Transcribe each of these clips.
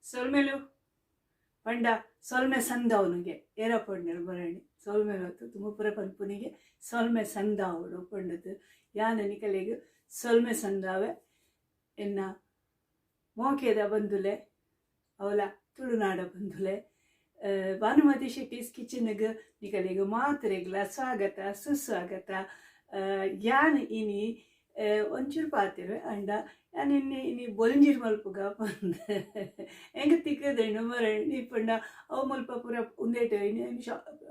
ಸೊಲ್ಮೆಲು ಪಂಡ ಸೊಲ್ಮೆ ಸಂದವನಿಗೆ ಏರಪಣ್ಣರು ಬರಣಿ ಸೊಲ್ಮೆಲು ಹೊತ್ತು ತುಮಪುರ ಪನ್ಪುನಿಗೆ ಸೊಲ್ಮೆ ಸಂದಾವಡು ಪಂಡದು ಯಾನ ನಿಕಲೆಗೆ ಸೊಲ್ಮೆ ಸಂದಾವೆ ಎನ್ನ ಮೋಕೆದ ಬಂದುಲೆ ಅವಲ ತುಳುನಾಡ ಬಂದುಲೆ ಭಾನುಮತಿ ಶೆಟ್ಟೀಸ್ ಕಿಚನ್ಗೆ ನಿಕಲೆಗೆ ಮಾತ್ರೆಗ್ಲ ಸ್ವಾಗತ ಸುಸ್ವಾಗತ ಯಾನ್ ಇನಿ ಒಂಚೂರು ಪಾತಿರು ಅಂಡ ನಾನು ಇನ್ನಿ ಬೊಲ್ಂಜಿರ್ ಮಲ್ಪುಗ ಬಂದ ಹೆಂಗೆ ತಿಕ್ಕದಣ್ಣು ಮರಣಿ ಪಂಡ ಅವು ಮಲ್ಪ ಪೂರ ಉಂದೇಟು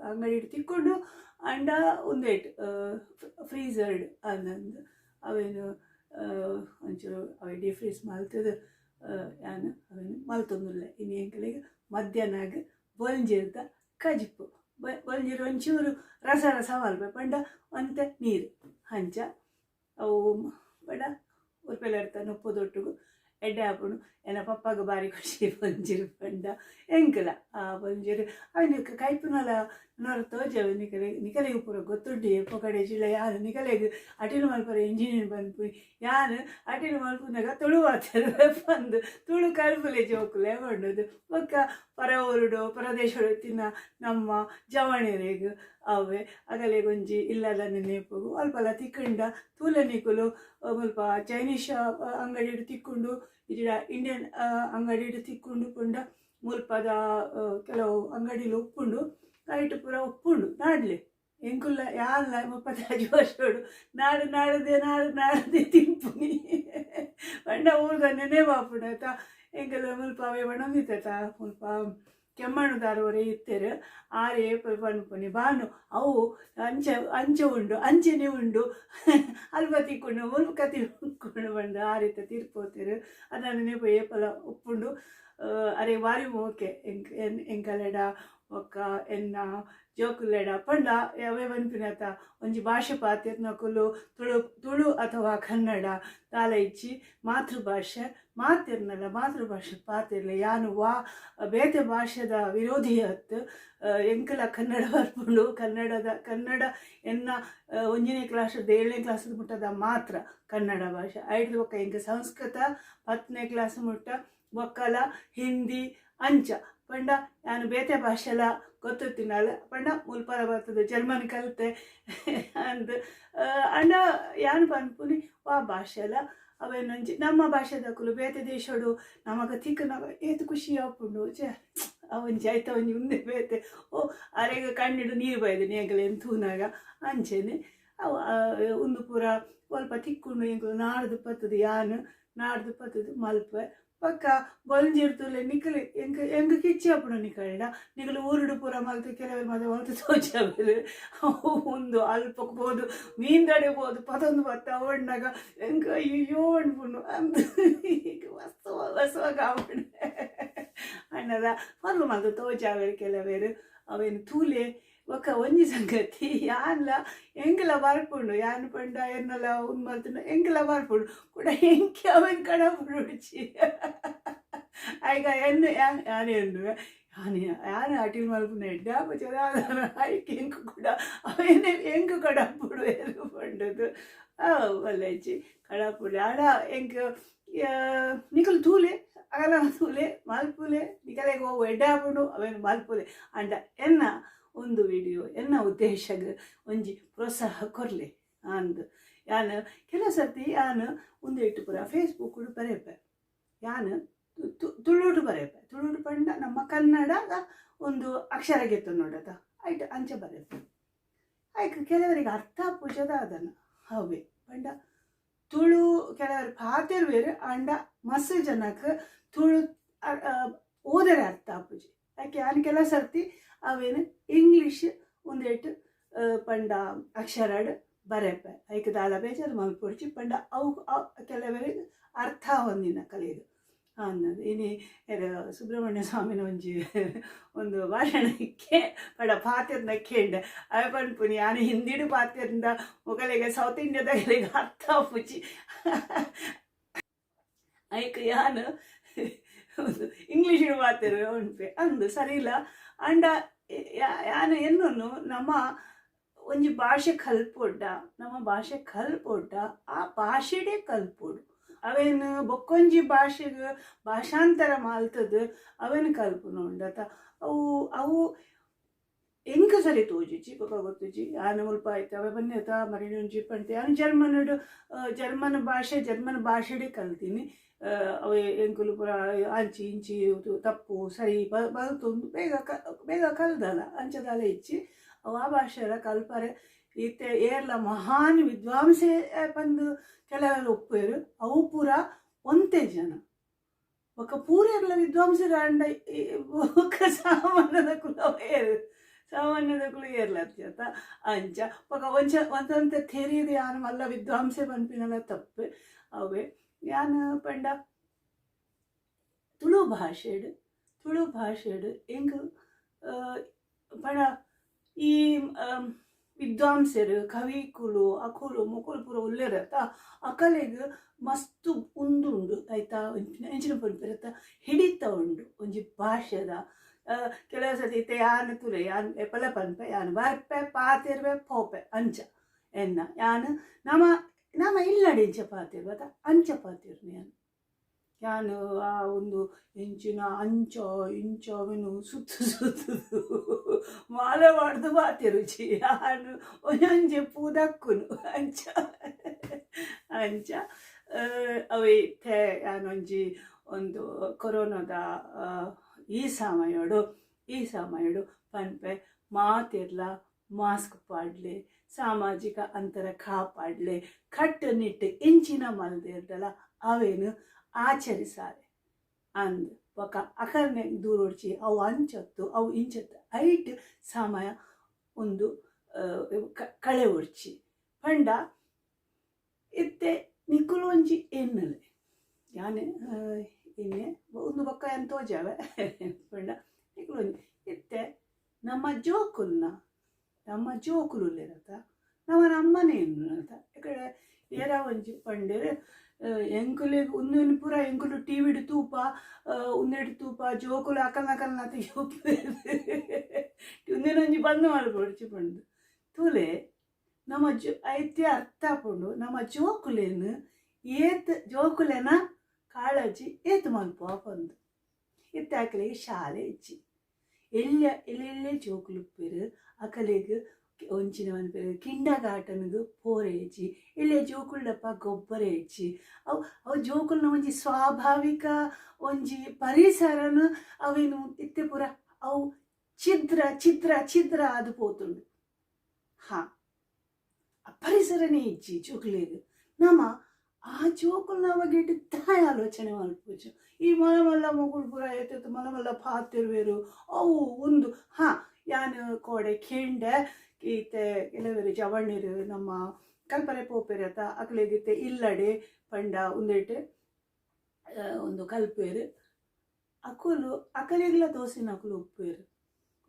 ಅಂಗಡಿ ತಿಕ್ಕೊಂಡು ಅಂಡ ಉಂದೇಟು ಫ್ರೀಸರ್ಡ್ ಅನ್ನಂದು ಅವೇನು ಒಂಚೂರು ಅವೆ ಡಿಫ್ರೀಸ್ ಮಲ್ತದ ಯಾನು ಅವೇನು ಮಲ್ತೊಂದಿಲ್ಲ ಇನ್ನು ಹೆಂಕಲಿಗೆ ಮಧ್ಯಾಹ್ನಾಗ ಬೊಲ್ಂಜಿರ್ದ ಕಜಿಪು ಬೊಲ್ಂಜಿರು ಒಂಚೂರು ರಸ ರಸ ಮಲ್ಪೆ ಪಂಡ ಅಂತ ನೀರು ಹಂಚ ಅವು ಬಡ ಉರ್ಪೆಲ್ಲ ಇರ್ತಾನೆ ಉಪ್ಪುದೊಟ್ಟಿಗೂ ಎಡ್ಡೆ ಹಾಕೊಂಡು ಏನ ಪಪ್ಪಾಗ ಬಾರಿ ಖುಷಿ ಬಂಜಿರು ಪಂಡ ಎಂಕಲ ಆ ಬಂಜಿರು ಅವನಿಗೆ ಕೈಪುನಲ ನೋರು ತೋಜವು ನಿಕಲೆಗೆ ಪೂರ ಗೊತ್ತುಂಟು ಎಪ್ಪು ಕಡೆ ಜಿಲ್ಲ ಯಾರು ನಿಕಲೆಗೆ ಅಟಿಲು ಮಲ್ಪರ ಇಂಜಿನಿಯರ್ ಬಂದು ಯಾನು ಅಟಿಲು ಮಲ್ಪುನಾಗ ತುಳುವಾತಾರೆ ಬಂದು ತುಳು ಕಲ್ಪಲೆ ಜೋಕುಲೆ ಬಂಡದು ಒಕ್ಕ ಪರ ಊರುಡು ಪರದೇಶಡು ತಿನ್ನ ನಮ್ಮ ಜವಣಿರೆಗೆ ಅವೇ ಅಗಲೆ ಗೊಂಜಿ ಇಲ್ಲದ ನೆನಪು ಅಲ್ಪಲ್ಲ ತಿಕ್ಕಂಡ ತೂಲ ನಿಕುಲು ಸ್ವಲ್ಪ ಚೈನೀಸ್ ಅಂಗಡಿ ತಿಕ್ಕೊಂಡು ಇಡ ಇಂಡಿಯನ್ ಅಂಗಡಿ ತಿಕ್ಕೊಂಡು ಕೊಂಡ ಮುಲ್ಪದ ಕೆಲವು ಅಂಗಡಿಲಿ ಉಪ್ಪುಂಡು ಕೈಟು ಪೂರ ಉಪ್ಪುಂಡು ನಾಡ್ಲಿ ಎಂಕುಲ್ಲ ಯಾರಲ್ಲ 35 ವರ್ಷೋಡು ನಾಡದೆ ತಿಂಪುನಿ ಪಂಡ ಊರ್ದ ನೆನೆ ಬಾಪುಂಡ ಆಯ್ತಾ ಎಂಕಲ್ಲ ಮುಲ್ಪ ಅವೇ ಬಣ್ಣದಿತ್ತ ಮುಲ್ಪ ಕೆಮ್ಮಣ್ಣುದಾರವರೇ ಇತ್ತೇರು ಆರೇ ಪನ್ಪುನಿ ಬಾನು ಅವು ಅಂಚೆ ಉಂಡು ಅಂಚೆನೆ ಉಂಡು ಅಲ್ಪ ತಿಕ್ಕೊಂಡು ಮುಲ್ಕ ತಿಳ್ಕೊಂಡು ಬಂದು ಆ ರೀತಿ ತೀರ್ಪೋತೀರು ಅದನ್ನು ನೆಪ ಏಪಲ ಉಪ್ಪುಂಡು ಅರೆ ವಾರಿ ಓಕೆ ಎಂಕಲೆಡ ಒಕ್ಕ ಎನ್ನ ಜೋಕುಲೆಡ ಪಂಡ ಯಾವೇ ಬನ್ಪಿನತ ಒಂಜಿ ಭಾಷೆ ಪಾತಿರ್ನಕುಲು ತುಳು ಅಥವಾ ಕನ್ನಡ ತಾಲ ಇಚ್ಚಿ ಮಾತೃಭಾಷೆ ಮಾತಿರ್ನಲ್ಲ ಮಾತೃಭಾಷೆ ಪಾತಿರ್ಲೆ ಯಾನು ಬೇತೆ ಭಾಷೆದ ವಿರೋಧಿ ಹತ್ತು ಎಂಕಲ ಕನ್ನಡ ಬರ್ಪುಂಡು ಕನ್ನಡ ಎನ್ನ 1ನೇ ಕ್ಲಾಸದ 7ನೇ ಕ್ಲಾಸದ ಮುಟ್ಟದ ಮಾತ್ರ ಕನ್ನಡ ಭಾಷೆ ಐದು ಒಕ್ಕ ಎಂಕ ಸಂಸ್ಕೃತ 10ನೇ ಕ್ಲಾಸ್ ಮುಟ್ಟ ಒಕ್ಕಲ ಹಿಂದಿ ಅಂಚ ಪಂಡ ನಾನು ಬೇತೆ ಭಾಷೆಲ್ಲ ಗೊತ್ತಿನಲ್ಲ ಪಂಡ ಮುಲ್ಪರ ಬರ್ತದೆ ಜರ್ಮನ್ ಕಲಿತೆ ಅಂದ ಅಂಡ ಯಾನು ಪನ್ಪುನಿ ಆ ಭಾಷೆಲ್ಲ ಅವೇನಂಜಿ ನಮ್ಮ ಭಾಷೆದಕ್ಕಲು ಬೇತೆ ದೇಶಡು ನಮಗೆ ತಿಕ್ಕ ಏತು ಖುಷಿ ಆಪುಂಡು ಅವಂಜಿ ಆಯ್ತು ಒಂಜಿ ಮುಂದೆ ಬೇತೆ ಓ ಅರೆಗ ಕಣ್ಣಿಡು ನೀರು ಬೈದು ನೀಗಲೆ ಎಂತೂನಾಗ ಅಂಚೆನೆ ಅವು ಒಂದು ಪೂರ ಸ್ವಲ್ಪ ತಿಕ್ಕೊಂಡು ಎಂಕಲು ನಾಡ್ದು ಪತ್ತದು ಯಾನು ನಾಡ್ದು ಪತ್ತದು ಮಲ್ಪೆ ಪಕ್ಕ ಬೊಲ್ಜಿರ್ತುಲೆ ನಿಕಲಿ ಎಂಗ ಕಿಚ್ಚಿ ಅಪ್ಪಣ ನಿಕಲ್ಡ ನಿಕಲು ಊರುಡು ಪೂರ ಮಲ್ತು ಕೆಲವರು ಮತ್ತೆ ಹೊಲ್ತು ತೋಚಬೇರು ಒಂದು ಅಲ್ಪಕ್ಕೆ ಬೋದು ಮೀನ್ದಡೆ ಪದೊಂದು ಬತ್ತ ಅವಣ್ಣಾಗ ಎಂಗ ಅಯ್ಯೋ ಅನ್ಪುಣ್ಣು ಅಂತ ಹೊಸವಾಗ ಅವಣ್ಣ ಅಣ್ಣದ ಮೊದಲು ಮಲ್ತು ತೋಚಾವೇರು ಕೆಲವೇರು ಅವೇನು ತೂಲೆ ಒಕ್ಕ ಒಂಜಿ ಸಂಗತಿ ಯಾನ್ಲ ಎಂಕಲ ಬರ್ಪುಂಡು ಯಾನ್ ಪಂಡ ಎನ್ನಲ ಉಂದು ಮಲ್ತುಂಡು ಎಂಕಲ ಬರ್ಪುಂಡು ಕೂಡ ಎಂಕಿ ಅವನ್ ಕಡ ಬಿಡುಚಿ ಆಯ್ಗ ಎನ್ನು ಯಾನೇನು ಯಾನು ಅಟಿಲ್ ಮಲ್ಪುನ ಎಡ್ಡೆ ಚದಾದಾನ ಆಯ್ಕೆ ಎಂಕು ಕೂಡ ಅವೇನೇ ಎಂಕು ಕಡಪುಡು ಏನು ಪಂಡದು ಒಳ್ಳೆಚ್ಚಿ ಕಡಪುಡು ಆಡ ಎಂಕ ನಿಕಲು ತೂಲೆ ಅಗಲ ತೂಲೆ ಮಲ್ಪುಲೆ ನಿಕಲೆಗೆ ಹೋಗು ಎಡ್ಡೆ ಹಾಪುಂಡು ಅವೇನು ಮಲ್ಪುಲೆ ಅಂಡ ಎನ್ನ ಒಂದು ವಿಡಿಯೋ ಎನ್ನ ಉದ್ದೇಶಗೆ ಒಂಜಿ ಪ್ರೋತ್ಸಾಹ ಕೊರಲೆ ಅಂದು ಯಾನು ಕೆಲವು ಸರ್ತಿ ಯಾನು ಒಂದು ಇಟ್ಟು ಪುರ ಫೇಸ್ಬುಕ್ ಬರೆಯಪ್ಪೆ ಯಾನು ತುಳುಡು ಬರೆಯಪ್ಪೆ ತುಳುಡು ಪಂಡ ನಮ್ಮ ಕನ್ನಡದ ಒಂದು ಅಕ್ಷರ ಗೆತ್ತು ನೋಡದ ಆಯ್ತು ಅಂಚೆ ಬರೆಯಪ್ಪೆ ಆಯ್ತು ಕೆಲವರಿಗೆ ಅರ್ಥ ಪೂಜದ ಅದನ್ನು ಹೌವೆ ಪಂಡ ತುಳು ಕೆಲವರು ಪಾತಿರ್ ಬೇರೆ ಅಂಡ ಮಸ್ಸು ಜನಕ್ಕೆ ತುಳು ಓದರೆ ಅರ್ಥ ಪೂಜೆ ಯಾಕೆ ಯಾನು ಕೆಲವು ಸರ್ತಿ ಅವೇನು ಇಂಗ್ಲೀಷ್ ಒಂದೇಟು ಪಂಡ ಅಕ್ಷರಾಡ್ ಬರೆಪೆ ಐಕೆ ದಾಲ ಬೇಜಾರು ಮಲ್ಪೊಡ್ಚಿ ಪಂಡ ಅವು ಕೆಲವರಿಗೆ ಅರ್ಥ ಹೊಂದಿನ ಕಲೆದು ಅನ್ನೋದು ಇನಿ ಸುಬ್ರಹ್ಮಣ್ಯ ಸ್ವಾಮಿನ ಒಂದು ಭಾಷಣಕ್ಕೆ ಪಡ ಪಾತ್ರದ ಕೇಂಡ ಅವ ಪನ್ಪುನಿ ನಾನು ಹಿಂದಿಡು ಪಾತ್ರದ ಮೊಗಲಿಗೆ ಸೌತ್ ಇಂಡಿಯಾದಾಗಲಿಗೆ ಅರ್ಥ ಪುಚಿ ಐಕೆ ಯಾನು ಒಂದು ಇಂಗ್ಲೀಷಿನ ಪಾತ್ರೆ ಉಂಟೆ ಅಂದು ಸರಿ ಇಲ್ಲ ಅಂಡ ಯಾನು ಎನ್ನು ನಮ್ಮ ಒಂಜಿ ಭಾಷೆ ಕಲ್ಪೊಡ್ಡ ನಮ್ಮ ಭಾಷೆ ಕಲ್ಪೊಡ್ಡ ಆ ಭಾಷೆಡೆ ಕಲ್ಪೊಡು ಅವೇನು ಬೊಕ್ಕೊಂಜಿ ಭಾಷೆಗೆ ಭಾಷಾಂತರ ಮಾಲ್ತದ ಅವೇನು ಕಲ್ಪನ ಉಂಡತ ಅವು ಅವು ಎಂಕ ಸರಿ ತೋಜಿಜಿ ಬೊಕ ಗೊತ್ತುಜಿ ಆನ ಮುಲ್ಪ ಆಯ್ತು ಅವೆ ಬನ್ನಿತ ಮರಿಣೊಂಜಿ ಪಂತೆ ನಾನು ಜರ್ಮನ್ ಭಾಷೆಡೆ ಕಲ್ತೀನಿ ಅವೇ ಎಂಕುಲು ಪುರ ಅಂಚಿ ಇಂಚಿ ತಪ್ಪು ಸರಿ ಬಲ್ತೊಂದು ಬೇಗ ಕಲ್ದಲ್ಲ ಅಂಚದಲ್ಲ ಇಚ್ಚಿ ಅವು ಆ ಭಾಷೆಲ್ಲ ಕಲ್ಪರೆ ಇತ್ತೆ ಏರ್ಲ ಮಹಾನ್ ವಿದ್ವಾಂಸೆ ಬಂದು ಕೆಲವೆಲ್ಲ ಒಪ್ಪೇರು ಅವು ಪೂರ ಒಂದೇ ಜನ ಒಕ್ಕ ಪೂರೆಲ್ಲ ವಿದ್ವಾಂಸರ ಅಂಡ ಒಕ್ಕ ಸಾಮಾನ್ಯದ ಕುಲ ಏರ್ಲತ್ತ ಅಂಚ ಒಕ್ಕ ಒಂದಂತ ತೆರೀದು ಯಾನು ಮಲ್ಲ ವಿದ್ವಾಂಸೆ ಬಂಪಿನಲ್ಲ ತಪ್ಪು ಅವೇ ಯಾನು ಪಂಡ ತುಳು ಭಾಷೆಡು ಹೆಂಗೆ ಪಂಡ ಈ ವಿದ್ವಾಂಸರು ಕವಿಕುಲು ಅಕುಲು ಮುಕುಲು ಪೂರ ಉಲ್ಲೆರತ್ತ ಅಕಲೆಗೆ ಮಸ್ತು ಉಂಡು ಆಯ್ತಾ ಎಂಚಿನ ಪನ್ಪಿರತ್ತ ಹಿಡಿತ ಉಂಡು ಒಂಜಿ ಭಾಷೆದ ಕೆಲವು ಸತಿ ಇತ್ತೆ ಯಾನು ತುಲೆ ಯಾನು ಎಪ್ಪಲ ಪನ್ಪೆ ಯಾನು ಬರ್ಪೆ ಪಾತಿರ್ವೆ ಪೋಪೆ ಅಂಚ ಎನ್ನ ಯಾನು ನಮ್ಮ ಇಲ್ಲಡಿಂಚ ಪಾತಿರ್ವತ ಅಂಚ ಪಾತಿರ್ನಿ ಯಾನು ಆ ಒಂದು ಎಂಚಿನ ಇಂಚವೆನು ಸುತ್ತು ಮಾಲೆ ಮಾಡ್ದು ಬಾತಿ ರುಚಿ ಯಾನು ಒಂಜೊಂಜಿ ಪೂದಕ್ಕುನು ಅಂಚ ಅವೇ ಯಾನೊಂಜಿ ಒಂದು ಕೊರೋನಾದ ಈ ಸಮಯಡು ಪನ್ಪೆ ಮಾತಿರ್ಲ ಮಾಸ್ಕ್ ಪಾಡ್ಲೆ ಸಾಮಾಜಿಕ ಅಂತರ ಕಾಪಾಡ್ಲೆ ಕಟ್ಟುನಿಟ್ಟು ಎಂಚಿನ ಮಲ್ದಿರ್ದಲ್ಲ ಅವೇನು ಆಚರಿಸಾರೆ ಅಂದು ಒಕ್ಕ ಅಕರ್ನೆ ದೂರೋಡ್ಚಿ ಅವು ಅಂಚತ್ತು ಅವು ಇಂಚತ್ತು ಐಟ್ ಸಮಯ ಒಂದು ಕಳೆ ಒಡ್ಚಿ ಪಂಡ ಇತ್ತೆ ನಿಕ್ಕುಲು ಒಂಜಿ ಎನ್ನಲೆ ಯಾನೆ ಇನ್ನೆ ಒಂದು ಬೊಕ್ಕ ಏನು ತೋಜಾವೆ ಪಂಡ ನಿಕ್ಕುಲು ಒಂಜಿ ಇತ್ತೆ ನಮ್ಮ ಜೋಕುಲುಲ್ಲಿರತ್ತ ನಮ್ಮನೆ ಎನ್ನುತ್ತ ಇಕಡೆ ಏರ ಒಂಜಿ ಪಂಡೇರು ಎಂಕುಲಿಗೆ ಉಂದು ಪೂರ ಎಂಕುಲು ಟಿವಿಡು ತೂಪ ಉಂದೆಡು ತೂಪ ಜೋಕುಲು ಅಕಲ್ನ ಉಂದೇನೊಂಜಿ ಬಂದು ಮಾಡ್ಕೊಡ್ಚಿ ಪಂಡು ತುಲೆ ನಮ್ಮ ಐತೆ ಅರ್ಥ ಪಂಡು ನಮ್ಮ ಜೋಕುಲೇನು ಜೋಕುಲೆನ ಕಾಳಜಿ ಏತ್ ಮಲ್ಪುವ ಪಂದು ಇತ್ತೆ ಅಕಲಿಗೆ ಶಾಲೆ ಇಚ್ಚಿ ಎಲ್ಲೆಲ್ಲೇ ಜೋಕುಲುಪ್ಪೇರು ಅಕಲಿಗೆ ಒಂಚಿನ ಮನ್ಪೇರು ಕಿಂಡಗಾಟನದು ಪೋರೆ ಹೆಚ್ಚಿ ಇಲ್ಲೇ ಜೋಕುಳ್ಳಪ್ಪ ಗೊಬ್ಬರ ಹೆಚ್ಚಿ ಅವು ಜೋಕುಲ್ನ ಒಂಜಿ ಸ್ವಾಭಾವಿಕ ಒಂಜಿ ಪರಿಸರನು ಅವೇನು ಇತ್ತೆ ಪೂರ ಅವು ಛಿದ್ರ ಅದು ಪೋತುಂಡು ಆ ಪರಿಸರನೇ ಇಚ್ಚಿ ಜೋಕುಲೇದು ನಮ್ಮ ಆ ಜೋಕುಲ್ನ ಅವಾಗೆಟ್ಟು ತಾಯಿ ಆಲೋಚನೆ ಮಲ್ಪುಜು ಈ ಮಲಮಲ್ಲ ಮಗುಳು ಪೂರ ಎತ್ತು ಮಲಮಲ್ಲ ಪಾತಿರುವೆರು ಅವು ಒಂದು ಯಾನು ಕೋಡೆ ಕೆಂಡೆ ಈತೆ ಕೆಲವರು ಜವಣ್ಣೀರು ನಮ್ಮ ಕಲ್ಪನೆ ಪೋಪೆರತ ಅಕಲೆಗಿತ್ತೆ ಇಲ್ಲಡೆ ಪಂಡ ಉಂದೇಟೆ ಒಂದು ಕಲ್ಪೇರು ಅಕಲಿಗ್ಲ ದೋಸಿನ ಅಕಲು ಉಪ್ಪೇರು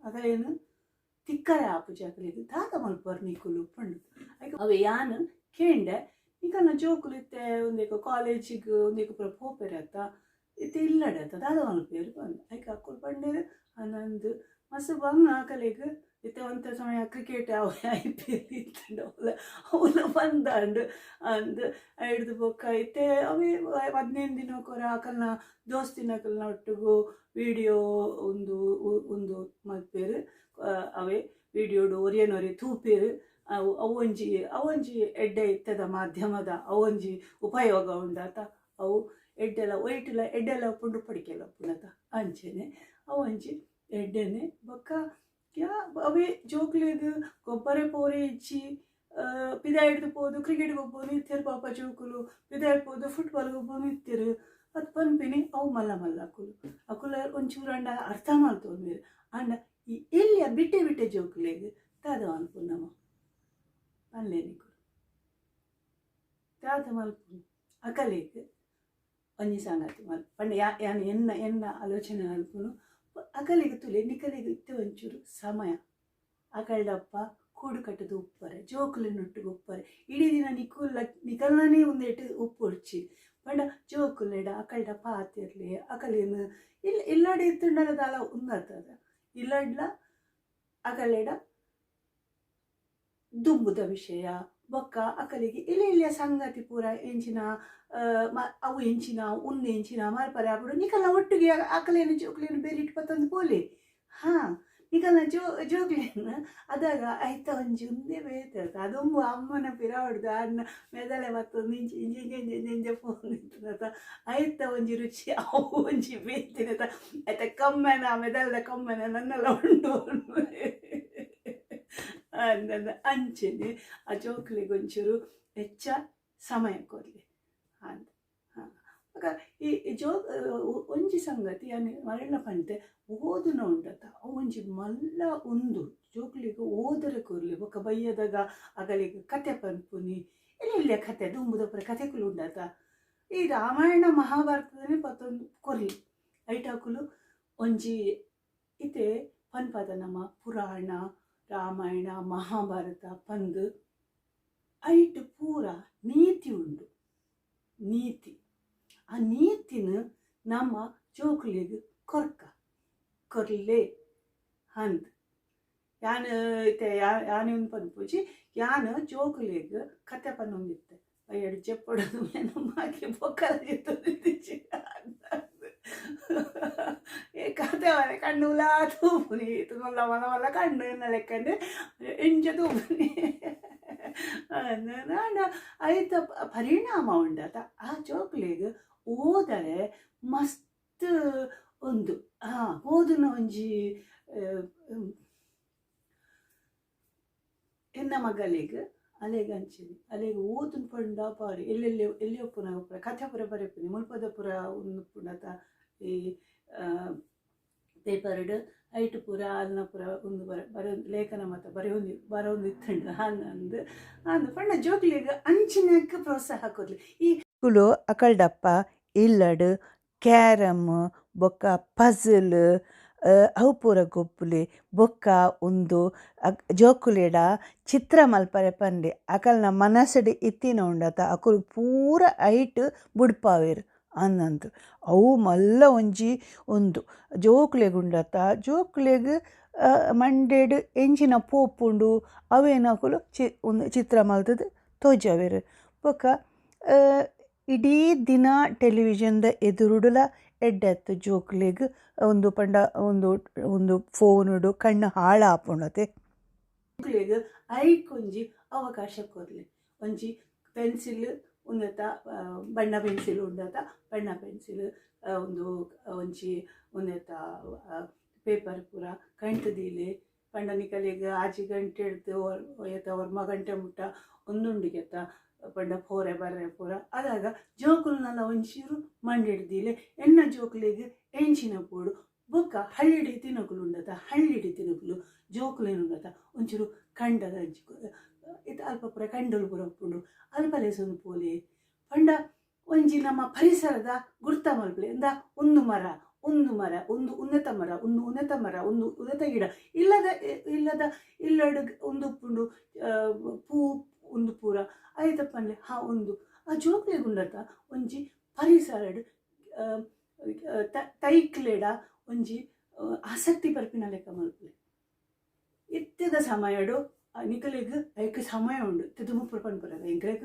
ಅಕಲೇನು ತಿಕ್ಕರೆ ಆಪುಜಿ ಅಕಲಿಗೆ ತಾತ ಮಲ್ಪರ್ ನಿಕ್ಕುಲು ಪಂಡು ಅವೆ ಯಾನು ಕೇಂಡೆ ಈಗ ಜೋಕುಲು ಇತ್ತೆ ಒಂದೇಕ ಕಾಲೇಜಿಗೆ ಒಂದೇಕ ಪುರ ಪೋಪೆರತ್ತ ಇತ್ತೆ ಇಲ್ಲಡತ್ತ ತಾತ ಮಲ್ಪೇರು ಬಂದು ಐಕ ಅಕ್ಕಲು ಪಂಡೇರು ಅನ್ನೊಂದು ಮಸ್ತ್ ಬಂಗ ಅಕಲಿಗೆ ಇತ್ತೆ ಒಂಥ ಸಮಯ ಕ್ರಿಕೆಟ್ IPL ಇತ್ತಂಡು ಅವಲ ಬಂದಾಂಡು ಅಂದು ಹಿಡ್ದು ಬೊಕ್ಕ ಇತ್ತೆ ಅವೇ 15 ದಿನ ಕೊರ ಅಕಲ್ನ ದೋಸ್ತಿನಕಲ್ನ ಒಟ್ಟಿಗೂ ವಿಡಿಯೋ ಒಂದು ಮಲ್ಪೇರು ಅವೇ ವಿಡಿಯೋಡು ಒರಿಯನೊರಿ ತೂಪೇರು ಅವೊಂಜಿ ಎಡ್ಡೆ ಇತ್ತದ ಮಾಧ್ಯಮದ ಅವೊಂಜಿ ಉಪಯೋಗ ಉಂಡಾತ ಅವು ಎಡ್ಡೆಲ್ಲ ಪುಂಡು ಪಡಿಕೆಲ್ಲ ಪುನತ ಅಂಚೆನೆ ಅವೊಂಜಿ ಎಡ್ಡೆನೆ ಬೊಕ್ಕ ಅವೇ ಜೋಕುಲೆದು ಗೊಬ್ಬರ ಪೋರೆ ಇಚ್ಚಿ ಪಿದ ಹಿಡ್ದು ಪೋದು ಕ್ರಿಕೆಟ್ಗೆ ಹೋಗ್ಬೋದು ನಿತ್ಯರು ಪಾಪ ಜೋಕುಲು ಪಿದ ಹಿಡ್ಬೋದು ಫುಟ್ಬಾಲ್ಗೆ ಹೋಗ್ಬೋದು ನಿತ್ಯರು ಅದು ಪನ್ಪಿನಿ ಅವು ಮಲ್ಲ ಅಕುಲ ಒಂಚೂರು ಅಂಡ ಅರ್ಥ ಮಾಡ್ತೋದು ಅಂಡ ಈ ಎಲ್ಲಿ ಬಿಟ್ಟೆ ಜೋಕುಲೆಗೆ ತಾದ ಅನ್ಪು ನಮ್ಮ ಅಲ್ಲೇನಿಕು తాత మల్పు అకలేకు ಒಂಜಿ ಸಂಗತಿ ಮಲ್ಪ ಪಂಡ ಯಾನು ಎನ್ನ ಆಲೋಚನೆ ಅಲ್ಪುನು ಅಕಲಿಗೆ ತುಲೆ ನಿಕಲಿಗೆ ಇತ್ತೆ ಒಂಚೂರು ಸಮಯ ಅಕಲ್ಡಪ್ಪ ಕೂಡು ಕಟ್ಟದು ಉಪ್ಪರೆ ಜೋಕುಲಿನೊಟ್ಟಿಗೆ ಉಪ್ಪರೆ ಇಡೀ ದಿನ ನಿಕಲ್ನೇ ಒಂದೇಟು ಉಪ್ಪು ಉಡ್ಚಿ ಪಂಡ ಜೋಕುಲೆಡ ಅಕಲ್ಡ ಪಾತಿರ್ಲಿ ಅಕಲಿನ ಇಲ್ಲಡೆ ಇತ್ತುಂಡಲ ದಾಲ ಉಂದರ್ತದ ಇಲ್ಲಡ್ಲ ಅಕಲೆಡ ದುಂಬುದ ವಿಷಯ ಬೊಕ್ಕ ಅಕಲಿಗೆ ಇಲ್ಲಿಯ ಸಂಗತಿ ಪೂರ ಎಂಚಿನ ಅವು ಎಂಚಿನ ಉಂದು ಎಂಚಿನ ಮಲ್ಪರೆ ಆಗ್ಬಿಡು ನಿಕಲ್ನ ಒಟ್ಟಿಗೆ ಅಕಲೇನು ಜೋಕ್ಲೇನು ಬೇರೆ ಇಟ್ಪತ್ತೊಂದು ಪೋಲಿ ಹಾಂ ನಿಕಲ್ನ ಜೋಕ್ಲೇನು ಅದಾಗ ಆಯ್ತ ಒಂಜಿ ಉಂದೇ ಬೇಯ್ತದ ಅದೊಂದು ಅಮ್ಮನ ಪಿರಾವಡ್ದು ಅನ್ನ ಮೆದಳೆ ಮತ್ತೊಂದು ಇಂಚಿ ಇಂಜ ಫೋನ್ ಇರ್ತದ ಆಯ್ತ ಒಂಜಿ ರುಚಿ ಅವು ಒಂಜಿ ಬೇಯ್ತಿನದ ಆಯ್ತ ಕಮ್ಮೆನ ಮೆದಳದ ಕಮ್ಮೆನ ನನ್ನೆಲ್ಲ ಉಂಡು ನನ್ನ ಅಂಚನೆ ಆ ಜೋಕ್ಲಿಗೆ ಒಂಚೂರು ಹೆಚ್ಚ ಸಮಯ ಕೊಡಲಿ ಅಂತ ಹಾಂ ಆಗ ಈ ಒಂಜಿ ಸಂಗತಿ ಮರಳ ಪಂತೆ ಓದುನ ಉಂಡತ ಒಂಜಿ ಮಲ್ಲ ಒಂದು ಜೋಕ್ಲಿಗೆ ಓದರೆ ಕೊರ್ಲಿ ಬೊಕ್ಕ ಬಯ್ಯದಾಗ ಅಗಲಿಗೆ ಕತೆ ಪನ್ಪುನಿ ಇಲ್ಲ ಕತೆ ದುಂಬುದ ಪುರ ಕತೆಗಳು ಉಂಡತ ಈ ರಾಮಾಯಣ ಮಹಾಭಾರತದನೇ ಪತ್ತೊಂದು ಕೊರ್ಲಿ ಐಟಾಕುಲು ಒಂಜಿ ಇತೆ ಪನ್ಪದ ನಮ್ಮ ಪುರಾಣ ರಾಮಾಯಣ ಮಹಾಭಾರತ ಪಂದು ಐಟ್ ಪೂರ ನೀತಿ ಉಂಡು ನೀತಿ ಆ ನೀತಿನ ನಮ್ಮ ಜೋಕ್ಲಿಗೆ ಕೊರ್ಲೆ ಹಂದ್ ಯಾನು ಇತ್ತೆ ಯಾನೇ ಒಂದು ಪನ್ಪುಜಿ ಯಾನು ಜೋಕ್ಲಿಗೆ ಕತೆ ಪನ್ನೊಂದಿತ್ತೆ ಎರಡು ಜಪ್ಪಡೋದು ಮೇನು ಮಾಕಿ ಬೊಕ್ಕಲಿಗೆ ತೊಂದಿಚ್ಚಿ ಕತೆ ಮನೆ ಕಣ್ಣು ತೂಪುನಿ ತುಲ್ಲ ಮಲ ಮಲ ಕಣ್ಣು ಎನ್ನ ಲೆಕ್ಕಂಡು ಎಂಜ ತೂಪುನಿ ಐತ ಪರಿಣಾಮ ಉಂಡತ ಆ ಜೋಕ್ಲಿಗೆ ಓದರೆ ಮಸ್ತ್ ಒಂದು ಓದುನ ಒಂಜಿ ಎನ್ನ ಮಗಳಿಗೆ ಅಲೆಗೆ ಹಂಚಿನಿ ಅಲೆಗೆ ಓದನ್ ಪಂಡ ಪಾರಿ ಎಲ್ಲಿಯೋ ಪುನಃ ಪುರ ಕಥೆ ಪುರ ಬರೆಪುನಿ ಮುಲ್ಪದ ಪುರ ಒಂದು ಪುಣತ ಈ ಪೇಪರ್ಡ್ ಐಟು ಪೂರ ಅಲ್ನ ಪೂರ ಒಂದು ಲೇಖನ ಮತ್ತು ಬರೆಯೊಂದಿತ್ತಂಡು ಅಂದು ಪಂಡ ಜೋಕ್ಲಿಗೆ ಅಂಚಿನಕ್ಕೆ ಪ್ರೋತ್ಸಾಹ ಕೊಡ್ಲಿ ಈ ಕುಲು ಅಕಲ್ಡಪ್ಪ ಇಲ್ಲಡ್ ಕ್ಯಾರಮ್ ಬೊಕ್ಕ ಪಝಲ್ ಅವು ಪೂರ ಗೊಪ್ಪುಲಿ ಬೊಕ್ಕ ಒಂದು ಜೋಕುಲೆಡ ಚಿತ್ರ ಮಲ್ಪರೆ ಪಂಡೆ ಅಕಲ್ನ ಮನಸ್ಸಡು ಇತ್ತಿನ ಉಂಡತ ಅಕುಲು ಪೂರ ಐಟ್ ಬುಡ್ಪಾವೆರ್ ಅನ್ನಂತು ಅವು ಮಲ್ಲ ಒಂಜಿ ಒಂದು ಜೋಕ್ಲೆಗ್ ಉಂಡತ ಜೋಕ್ಲೆಗ್ ಮಂಡೆಡ್ ಎಂಚಿನ ಪೋಪುಂಡು ಅವೇನಕುಲು ಒಂದು ಚಿತ್ರ ಮಲ್ತದು ತೋಜಾವೆರ್ ಬೊಕ್ಕ ಇಡೀ ದಿನ ಟೆಲಿವಿಷನ್ದ ಎದುರುಡುಲ ಎಡ್ಡೆತ್ತು ಜೋಕ್ಲೆಗ್ ಒಂದು ಪಂಡ ಒಂದು ಫೋನುಡು ಕಣ್ಣು ಹಾಳಾಪುಣತೆ ಜೋಕ್ಲೆಗ್ ಐಕೊಂಜಿ ಅವಕಾಶ ಕೊರ್ಲಿ ಒಂಜಿ ಪೆನ್ಸಿಲ್ ಉಂದತ ಬಣ್ಣ ಪೆನ್ಸಿಲ್ ಉಂಡತ ಬಣ್ಣ ಪೆನ್ಸಿಲ್ ಒಂದು ಒಂಜಿ ಉಂದತ ಪೇಪರ್ ಪೂರ ಕಂಟುದೀಲೆ ಪಂಡ ನಿಕಲೆಗ್ ಆಜಿ ಗಂಟೆ ಹಿಡ್ದು ಒಯ್ಯತ ವರ್ಮ ಗಂಟೆ ಮುಟ್ಟ ಒಂದುಂಡಿಗೆತ್ತ ಪಂಡ ಪೋರೆ ಬರ್ರೆ ಪೂರ ಅದಾಗ ಜೋಕುಲ್ನೆಲ್ಲ ಒಂಚೂರು ಮಂಡಿಡ್ದೀಲೆ ಎನ್ನ ಜೋಕ್ಲೆಗ್ ಎಂಚಿನ ಪೋಡು ಬೊಕ್ಕ ಹಳ್ಳಿಡಿ ತಿನ್ನಕುಲು ಉಂಡತ ಹಳ್ಳಿಡಿ ತಿನ್ನಕುಲು ಜೋಕುಲೇನುಂಡತ ಒಂಚೂರು ಕಂಡದ ಇದು ಅಲ್ಪ ಪುರ ಕಂಡಲು ಪುರ ಉಪ್ಪುಂಡು ಅಲ್ಪ ಲೆಸೊಂದು ಪೋಲೆ ಪಂಡ ಒಂಜಿ ನಮ್ಮ ಪರಿಸರದ ಗುರ್ತ ಮಲ್ಪಲೆ ಎಂದ ಒಂದು ಮರ ಒಂದು ಉನ್ನತ ಮರ ಒಂದು ಉನ್ನತ ಗಿಡ ಇಲ್ಲದ ಒಂದು ಉಪ್ಪುಂಡು ಪೂ ಒಂದು ಪೂರ ಆಯ್ತಪ್ಪನ್ಲೆ ಒಂದು ಆ ಜೋಕ್ಲೆಗುಂಡತ ಒಂಜಿ ಪರಿಸರಡ್ ತೈಕ್ಲೆಡ ಒಂಜಿ ಆಸಕ್ತಿ ಬರ್ಪಿನ ಲೆಕ್ಕ ಮಲ್ಪಲೆ ಇತ್ತಿದ ಸಮಯಡು ನಿಕಲೆಗ್ ಐಕ್ ಸಮಯ ಉಂಡು ತಿದು ಮುಪ್ಪುರ ಪನ್ಪುರದ ಎಂಕ್ಲೆಗ್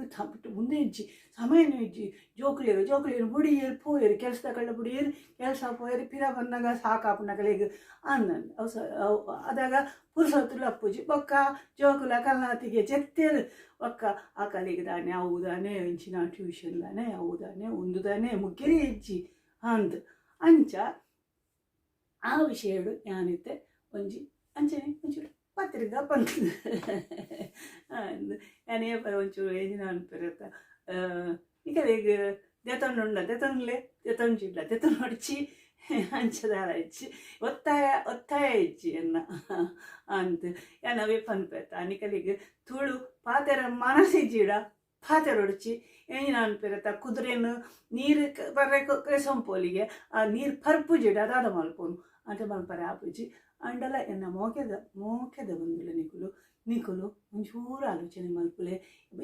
ಮುಂದೆ ಇಜ್ಜಿ ಸಮಯನೂ ಇಜ್ಜಿ ಜೋಕ್ಲೇನು ಬುಡಿಯೇರು ಪೋಯರು ಕೆಲಸದ ಕಳ್ಳ ಬುಡಿಯೇರು ಕೆಲಸ ಪೋಯರು ಪಿರ ಬಂದಾಗ ಸಾಕಾಪುನಕಲೆಗ್ ಅನ್ನಂದು ಅದಾಗ ಪುರುಸೊತ್ತುಲು ಅಪ್ಪುಜಿ ಬೊಕ್ಕ ಜೋಕುಲ ಕಲ್ನಾತಿಗೆ ಜೆತ್ತೇರು ಒಕ್ಕ ಆ ಕಲೆಗೆ ದಾನೆ ಅವುದಾನೆ ಇಂಚಿನ ಟ್ಯೂಷನ್ ದಾನೆ ಅವುದಾನೆ ಒಂದು ದಾನೆ ಮುಗ್ಗೆರೆ ಇಜ್ಜಿ ಅಂದ್ ಅಂಚ ಆ ವಿಷಯಡು ಯಾನಿತ್ತೆ ಒಂಜಿ ಅಂಚನೆ ಒಂಚೂರು ಪತ್ರಿಕಾ ಪಂತ ಯಾನೇ ಪರ ಒಂಚೂರು ಏಜಿನ ಅನ್ಪಿರತ್ತ ನಿಕಲೆಗ್ ದೆತೊಂಡುಂಡ ದೆತೊಂಜಿಡ್ಲ ದೆತೊಂಡು ಹೊಡ್ಚಿ ಅಂಚದಾರ ಇಚ್ಚಿ ಒತ್ತಾಯ ಇಚ್ಚಿ ಎನ್ನ ಅಂತ ಯಾನವೇ ಪನ್ಪೆತ್ತ ನಿಕಲೆಗ್ ತುಳು ಪಾತೆರ ಮನಸ್ಸಿಜ್ಜಿಡ ಪಾತೆರೊಡಚಿ ಏನು ಅನ್ಪಿರತ್ತ ಕುದುರೆನು ನೀರು ಬರ್ರೆ ಸೊಂಪೋಲಿಗೆ ಆ ನೀರು ಪರ್ಪುಜಿಡ ಅದಾದ ಮಲ್ಪೋನು ಅಂತ ಮಲ್ಪರೆ ಆಪುಜಿ ಅಂಡಲ ಎನ್ನ ಮೋಕೆದ ಬಂದಿಲ್ಲ ನಿಕುಲು ಒಂಚೂರು ಆಲೋಚನೆ ಮಲ್ಪುಲೆ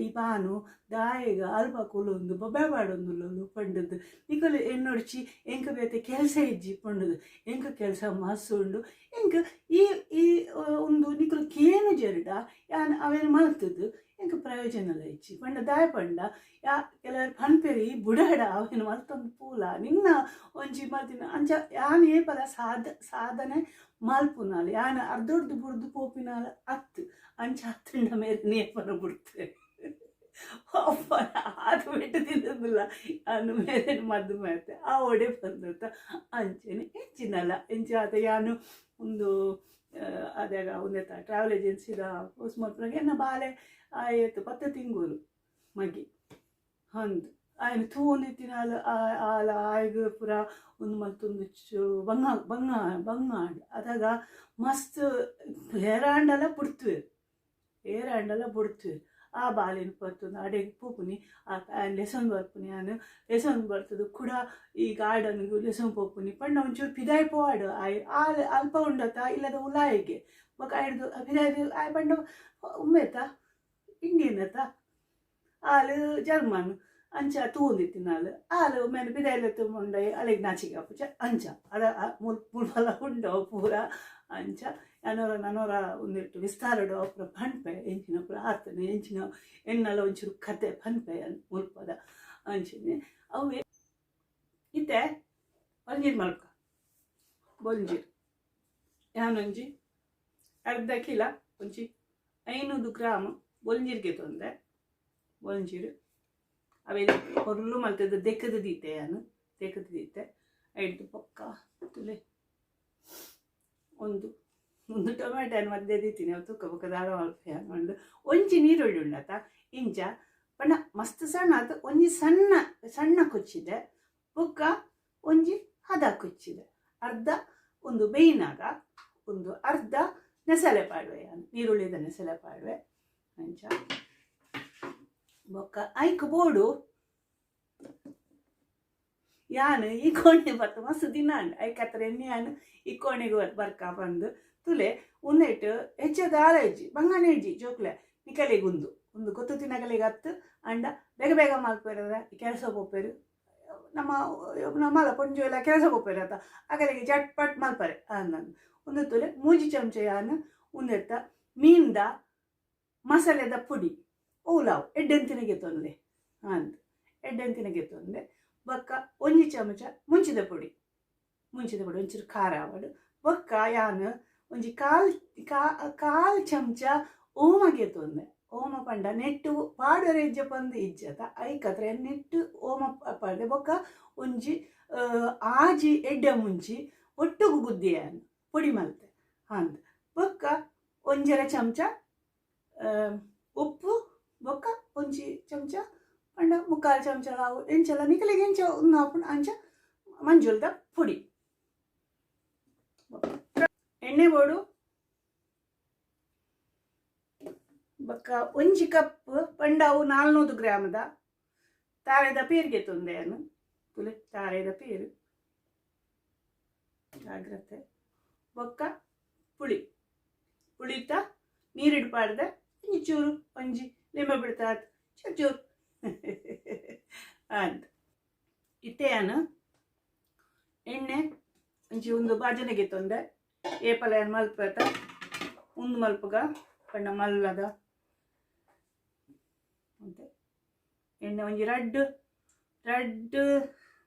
ಈ ಪಾನು ದಾಯಿಗ ಅಲ್ಪ ಕುಲೊಂದು ಬೊಬ್ಬೆ ಪಂಡದು ನಿಕುಲು ಎನ್ನೊಡ್ಚಿ ಎಂಕ ಬೇತೆ ಕೆಲಸ ಇಜ್ಜಿ ಪಂಡದು ಎಂಕ ಕೆಲಸ ಮಸ್ಸುಂಡು ಎಂಕ ಈ ಒಂದು ನಿಕುಲು ಕೇನು ಜರ್ಡ ಯಾನ್ ಅವೇನು ಮಲ್ತದ್ದು ಎಂಕ ಪ್ರಯೋಜನ ಇಚ್ಚಿ ಪಂಡ ದಾಯ ಪಂಡ ಕೆಲವರು ಪನ್ಪೆರಿ ಬುಡಾಡ ಅವೇನು ಮಲ್ತೊಂದು ಪೂಲ ನಿನ್ನ ಒಂಜಿ ಮಲ್ತಿನ ಅಂಚ ಯಾನ್ ಏಪಲ ಸಾಧನೆ ಮಲ್ಪುನಾಲು ಯಾನ್ ಅರ್ಧೊಡ್ದು ಬುಡ್ದು ಪೋಪಿನಾಲ ಅತ್ತು ಅಂಚ ಹತ್ತಿಂಡ ಮೇಲೆ ನೇಪನ ಬಿಡ್ತೇವೆ ಅದು ಬಿಟ್ಟು ತಿನ್ನೋದಿಲ್ಲ ಅನ್ನು ಮೇಲೆ ಮದ್ದು ಮಾಡ್ತೆ ಆ ಒಡೆ ಬಂದತ್ತ ಅಂಚೆನೆ ಹೆಚ್ಚಿನಲ್ಲ ಎಂಚಾತ ಯಾನು ಒಂದು ಅದಾಗ ಒಂದೇತ ಟ್ರಾವೆಲ್ ಏಜೆನ್ಸಿದ ಪೋಸ್ಟ್ ಮಲ್ಪನಾಗ ಎನ್ನ ಬಾಲೆ ಆಯ್ತು 10 ತಿಂಗಳು ಮಗಿ ಹಂದು ಆಯ್ನು ತೂಂದಿತ್ತಿನ ಆಲ ಆಯ್ಗ ಪುರ ಒಂದು ಮಲ್ತೊಂದು ಬಂಗಾಂಡ್ ಅದಾಗ ಮಸ್ತ್ ಹೇರಾಂಡಲ ಬಿಡ್ತುವೆ ಆ ಬಾಲಿನ ಪತ್ತೊಂದು ಅಡೆಗೆ ಪೋಪುನಿ ಆ ಲೆಸನ್ ಬರ್ಪುನಿ ನಾನು ಲೆಸನ್ ಬರ್ತದೆ ಕೂಡ ಈ ಗಾರ್ಡನ್ಗೂ ಲೆಸನ್ ಪೋಪುನಿ ಪಂಡ ಒಂಚೂರು ಪಿದಾಯಿ ಪೋವಾಡು ಅಲ್ಪ ಉಂಡತ್ತ ಇಲ್ಲದ ಉಲಾಯಿಗೆ ಬೊಕ ಹಿಡ್ದು ಪಿದಾಯ್ದು ಆಯ್ ಪಂಡ ಉಮ್ಮೆತ ಇಂಡಿಯನ್ನತ್ತ ಆಲು ಜರ್ಮನ್ ಅಂಚ ತೂಂದಿತ್ತಿನಾಲು ಆಲು ಮೇಲೆ ಪಿದಾಯಿಲೆ ತುಂಡೈ ಅಲೆಗೆ ನಾಚಿಗೆ ಅಪ್ಪುಚ ಅಂಚ ಅದ ಮುಲ್ಪಲ ಉಂಡೋ ಪೂರ ಅಂಚ ನನೋರ ಒಂದಿಟ್ಟು ವಿಸ್ತಾರಡು ಅಪ್ಪುರ ಪನ್ಪೆ ಎಂಚಿನ ಪ್ರಾರ್ಥನೆ ಎಂಚಿನ ಎನ್ನಲ ಒಂಚೂರು ಕತೆ ಪನ್ಪೆ ಮುಲ್ಪದ ಅಂಚಿನ ಅವೇ ಇತ್ತೆ ಬೊಲ್ಜೀರು ಮಲ್ಕ ಬೊಲ್ಜೀರು ಯಾನೊಂಜಿ ಅರ್ಧ ಕಿಲ ಒಂಚಿ 500 ಗ್ರಾಮ್ ಬೊಲ್ಜೀರಿಗೆ ತೊಂದೆ ಬೊಲ್ಜೀರು ಅವೇ ಹೊರಲು ಮಲ್ತದ ದೆಕ್ಕದ ದೀತೆ ಐದು ಪೊಕ್ಕ ತುಲೆ ಒಂದು ಟೊಮೆಟೊ ಮಧ್ಯೆ ದೀತೀನಿ ಅವು ತುಕ್ಕ ಪಕ್ಕ ದಾರ ಮಲ್ಪೆ ಅಂದ್ಕೊಂಡು ಒಂಚಿ ನೀರುಳ್ಳಿ ಉಂಡತ ಇಂಚ ಪಂಡ ಮಸ್ತ್ ಸಣ್ಣ ಆತು ಒಂಜಿ ಸಣ್ಣ ಕೊಚ್ಚಿದೆ ಪೊಕ್ಕ ಒಂಜಿ ಹದ ಕೊಚ್ಚಿದೆ ಅರ್ಧ ಒಂದು ಬೇಯಿನಾಗ ಒಂದು ಅರ್ಧ ನೆಸಲೆ ಪಾಡುವೆ ನೀರುಳ್ಳಿದ ನೆಸಲೆ ಪಾಡುವೆ ಅಂಚ ಬೊಕ್ಕ ಐಕ್ ಬೋಡು ಯಾನು ಈ ಕೋಣೆ ಬತ್ತು ಮಸ್ತ್ ದಿನ ಐಕ್ ಹತ್ರ ಎಣ್ಣೆ ಯಾನು ಈ ಕೋಣೆಗೆ ಬರ್ಕ ಬಂದು ತುಲೆ ಉಂದೆಟ್ಟು ಹೆಚ್ಚದ ಆಳಜ್ಜಿ ಬಂಗಾನೆ ಇಜ್ಜಿ ಜೋಕ್ಲೆ ನಿಕಲೆಗೆ ಒಂದು ಗೊತ್ತು ತಿನ್ನಕಲೆಗೆ ಹತ್ತು ಅಂಡ ಬೇಗ ಮಲ್ಪೇರ ಕೆಲಸ ಹೋಗ್ಪೇರು ನಮ್ಮಲ್ಲ ಪೊಂಜು ಎಲ್ಲ ಕೆಲಸ ಹೋಗ್ಪೇರು ಆತ ಅಕಲೆಗೆ ಚಟ್ಪಟ್ ಮಲ್ಪರೆ ಅಂದನು ಒಂದು ತುಲೆ ಮೂಜಿ ಚಮಚ ಯಾನು ಉಂದೆತ್ತ ಮೀನ್ದ ಮಸಾಲೆದ ಪುಡಿ ಓಲಾವು ಎಡ್ಡೆಂತಿನಗೆ ತೊಂದೆ ಬೊಕ್ಕ ಒಂಜಿ ಚಮಚ ಮುಂಚಿದ ಪುಡಿ ಒಂಚೂರು ಖಾರ ಆವಡು ಬೊಕ್ಕ ಯಾನು ಒಂಜಿ ಕಾಲ್ ಚಮಚ ಓಮಗೆ ತೊಂದೆ ಓಮ ಪಂಡ ನೆಟ್ಟು ಪಾಡರೆ ಇಜ್ಜ ಪಂದು ಇಜ್ಜತ ಐಕತ್ರ ನೆಟ್ಟು ಓಮ ಪಂಡೆ ಬೊಕ್ಕ ಒಂಜಿ ಆಜಿ ಎಡ್ಡೆ ಮುಂಚಿ ಒಟ್ಟುಗು ಗುದ್ದಿಯಾನು ಪುಡಿ ಮಲ್ತೆ ಅಂದ್ ಬೊಕ್ಕ ಒಂಜರ ಚಮಚ ಉಪ್ಪು ಬೊಕ್ಕ ಒಂಜಿ ಚಮಚ ಪಂಡ 3/4 ಚಮಚ ಆವು ಎಂಚಲ ನಿಕಲಿಗೆ ಎಂಚ ಉನ್ನಾಪುಂಡು ಅಂಚ ಮಂಜುಲ್ದ ಪುಡಿ ಎಣ್ಣೆ ಬೋಡು ಬೊಕ್ಕ ಒಂಜಿ ಕಪ್ ಪಂಡವು 400 ಗ್ರಾಮದ ತಾರೆದ ಪೀರಿಗೆ ತೊಂದೆಯನ್ನು ತುಲೆ ತಾರೆದ ಪೀರು ಜಾಗ್ರತೆ ಬೊಕ್ಕ ಪುಳಿತ ನೀರಿಡು ಪಾಡ್ದೆ ಚೂರು ಒಂಜಿ ಲಿಂಬೆ ಬಿಡ್ತಾತ್ ಚೂರು ಅಂತ ಇತ್ತೆಯನು ಎಣ್ಣೆ ಒಂಚಿ ಒಂದು ಬಾಜನೆಗೆ ತೊಂದೆ ಏಪಲ ಮಲ್ಪತ ಒಂದು ಮಲ್ಪಗ ಪಂಡ ಮಲ್ಲದ ಅಂತೆ ಎಣ್ಣೆ ಒಂಜಿ ರಡ್ಡ್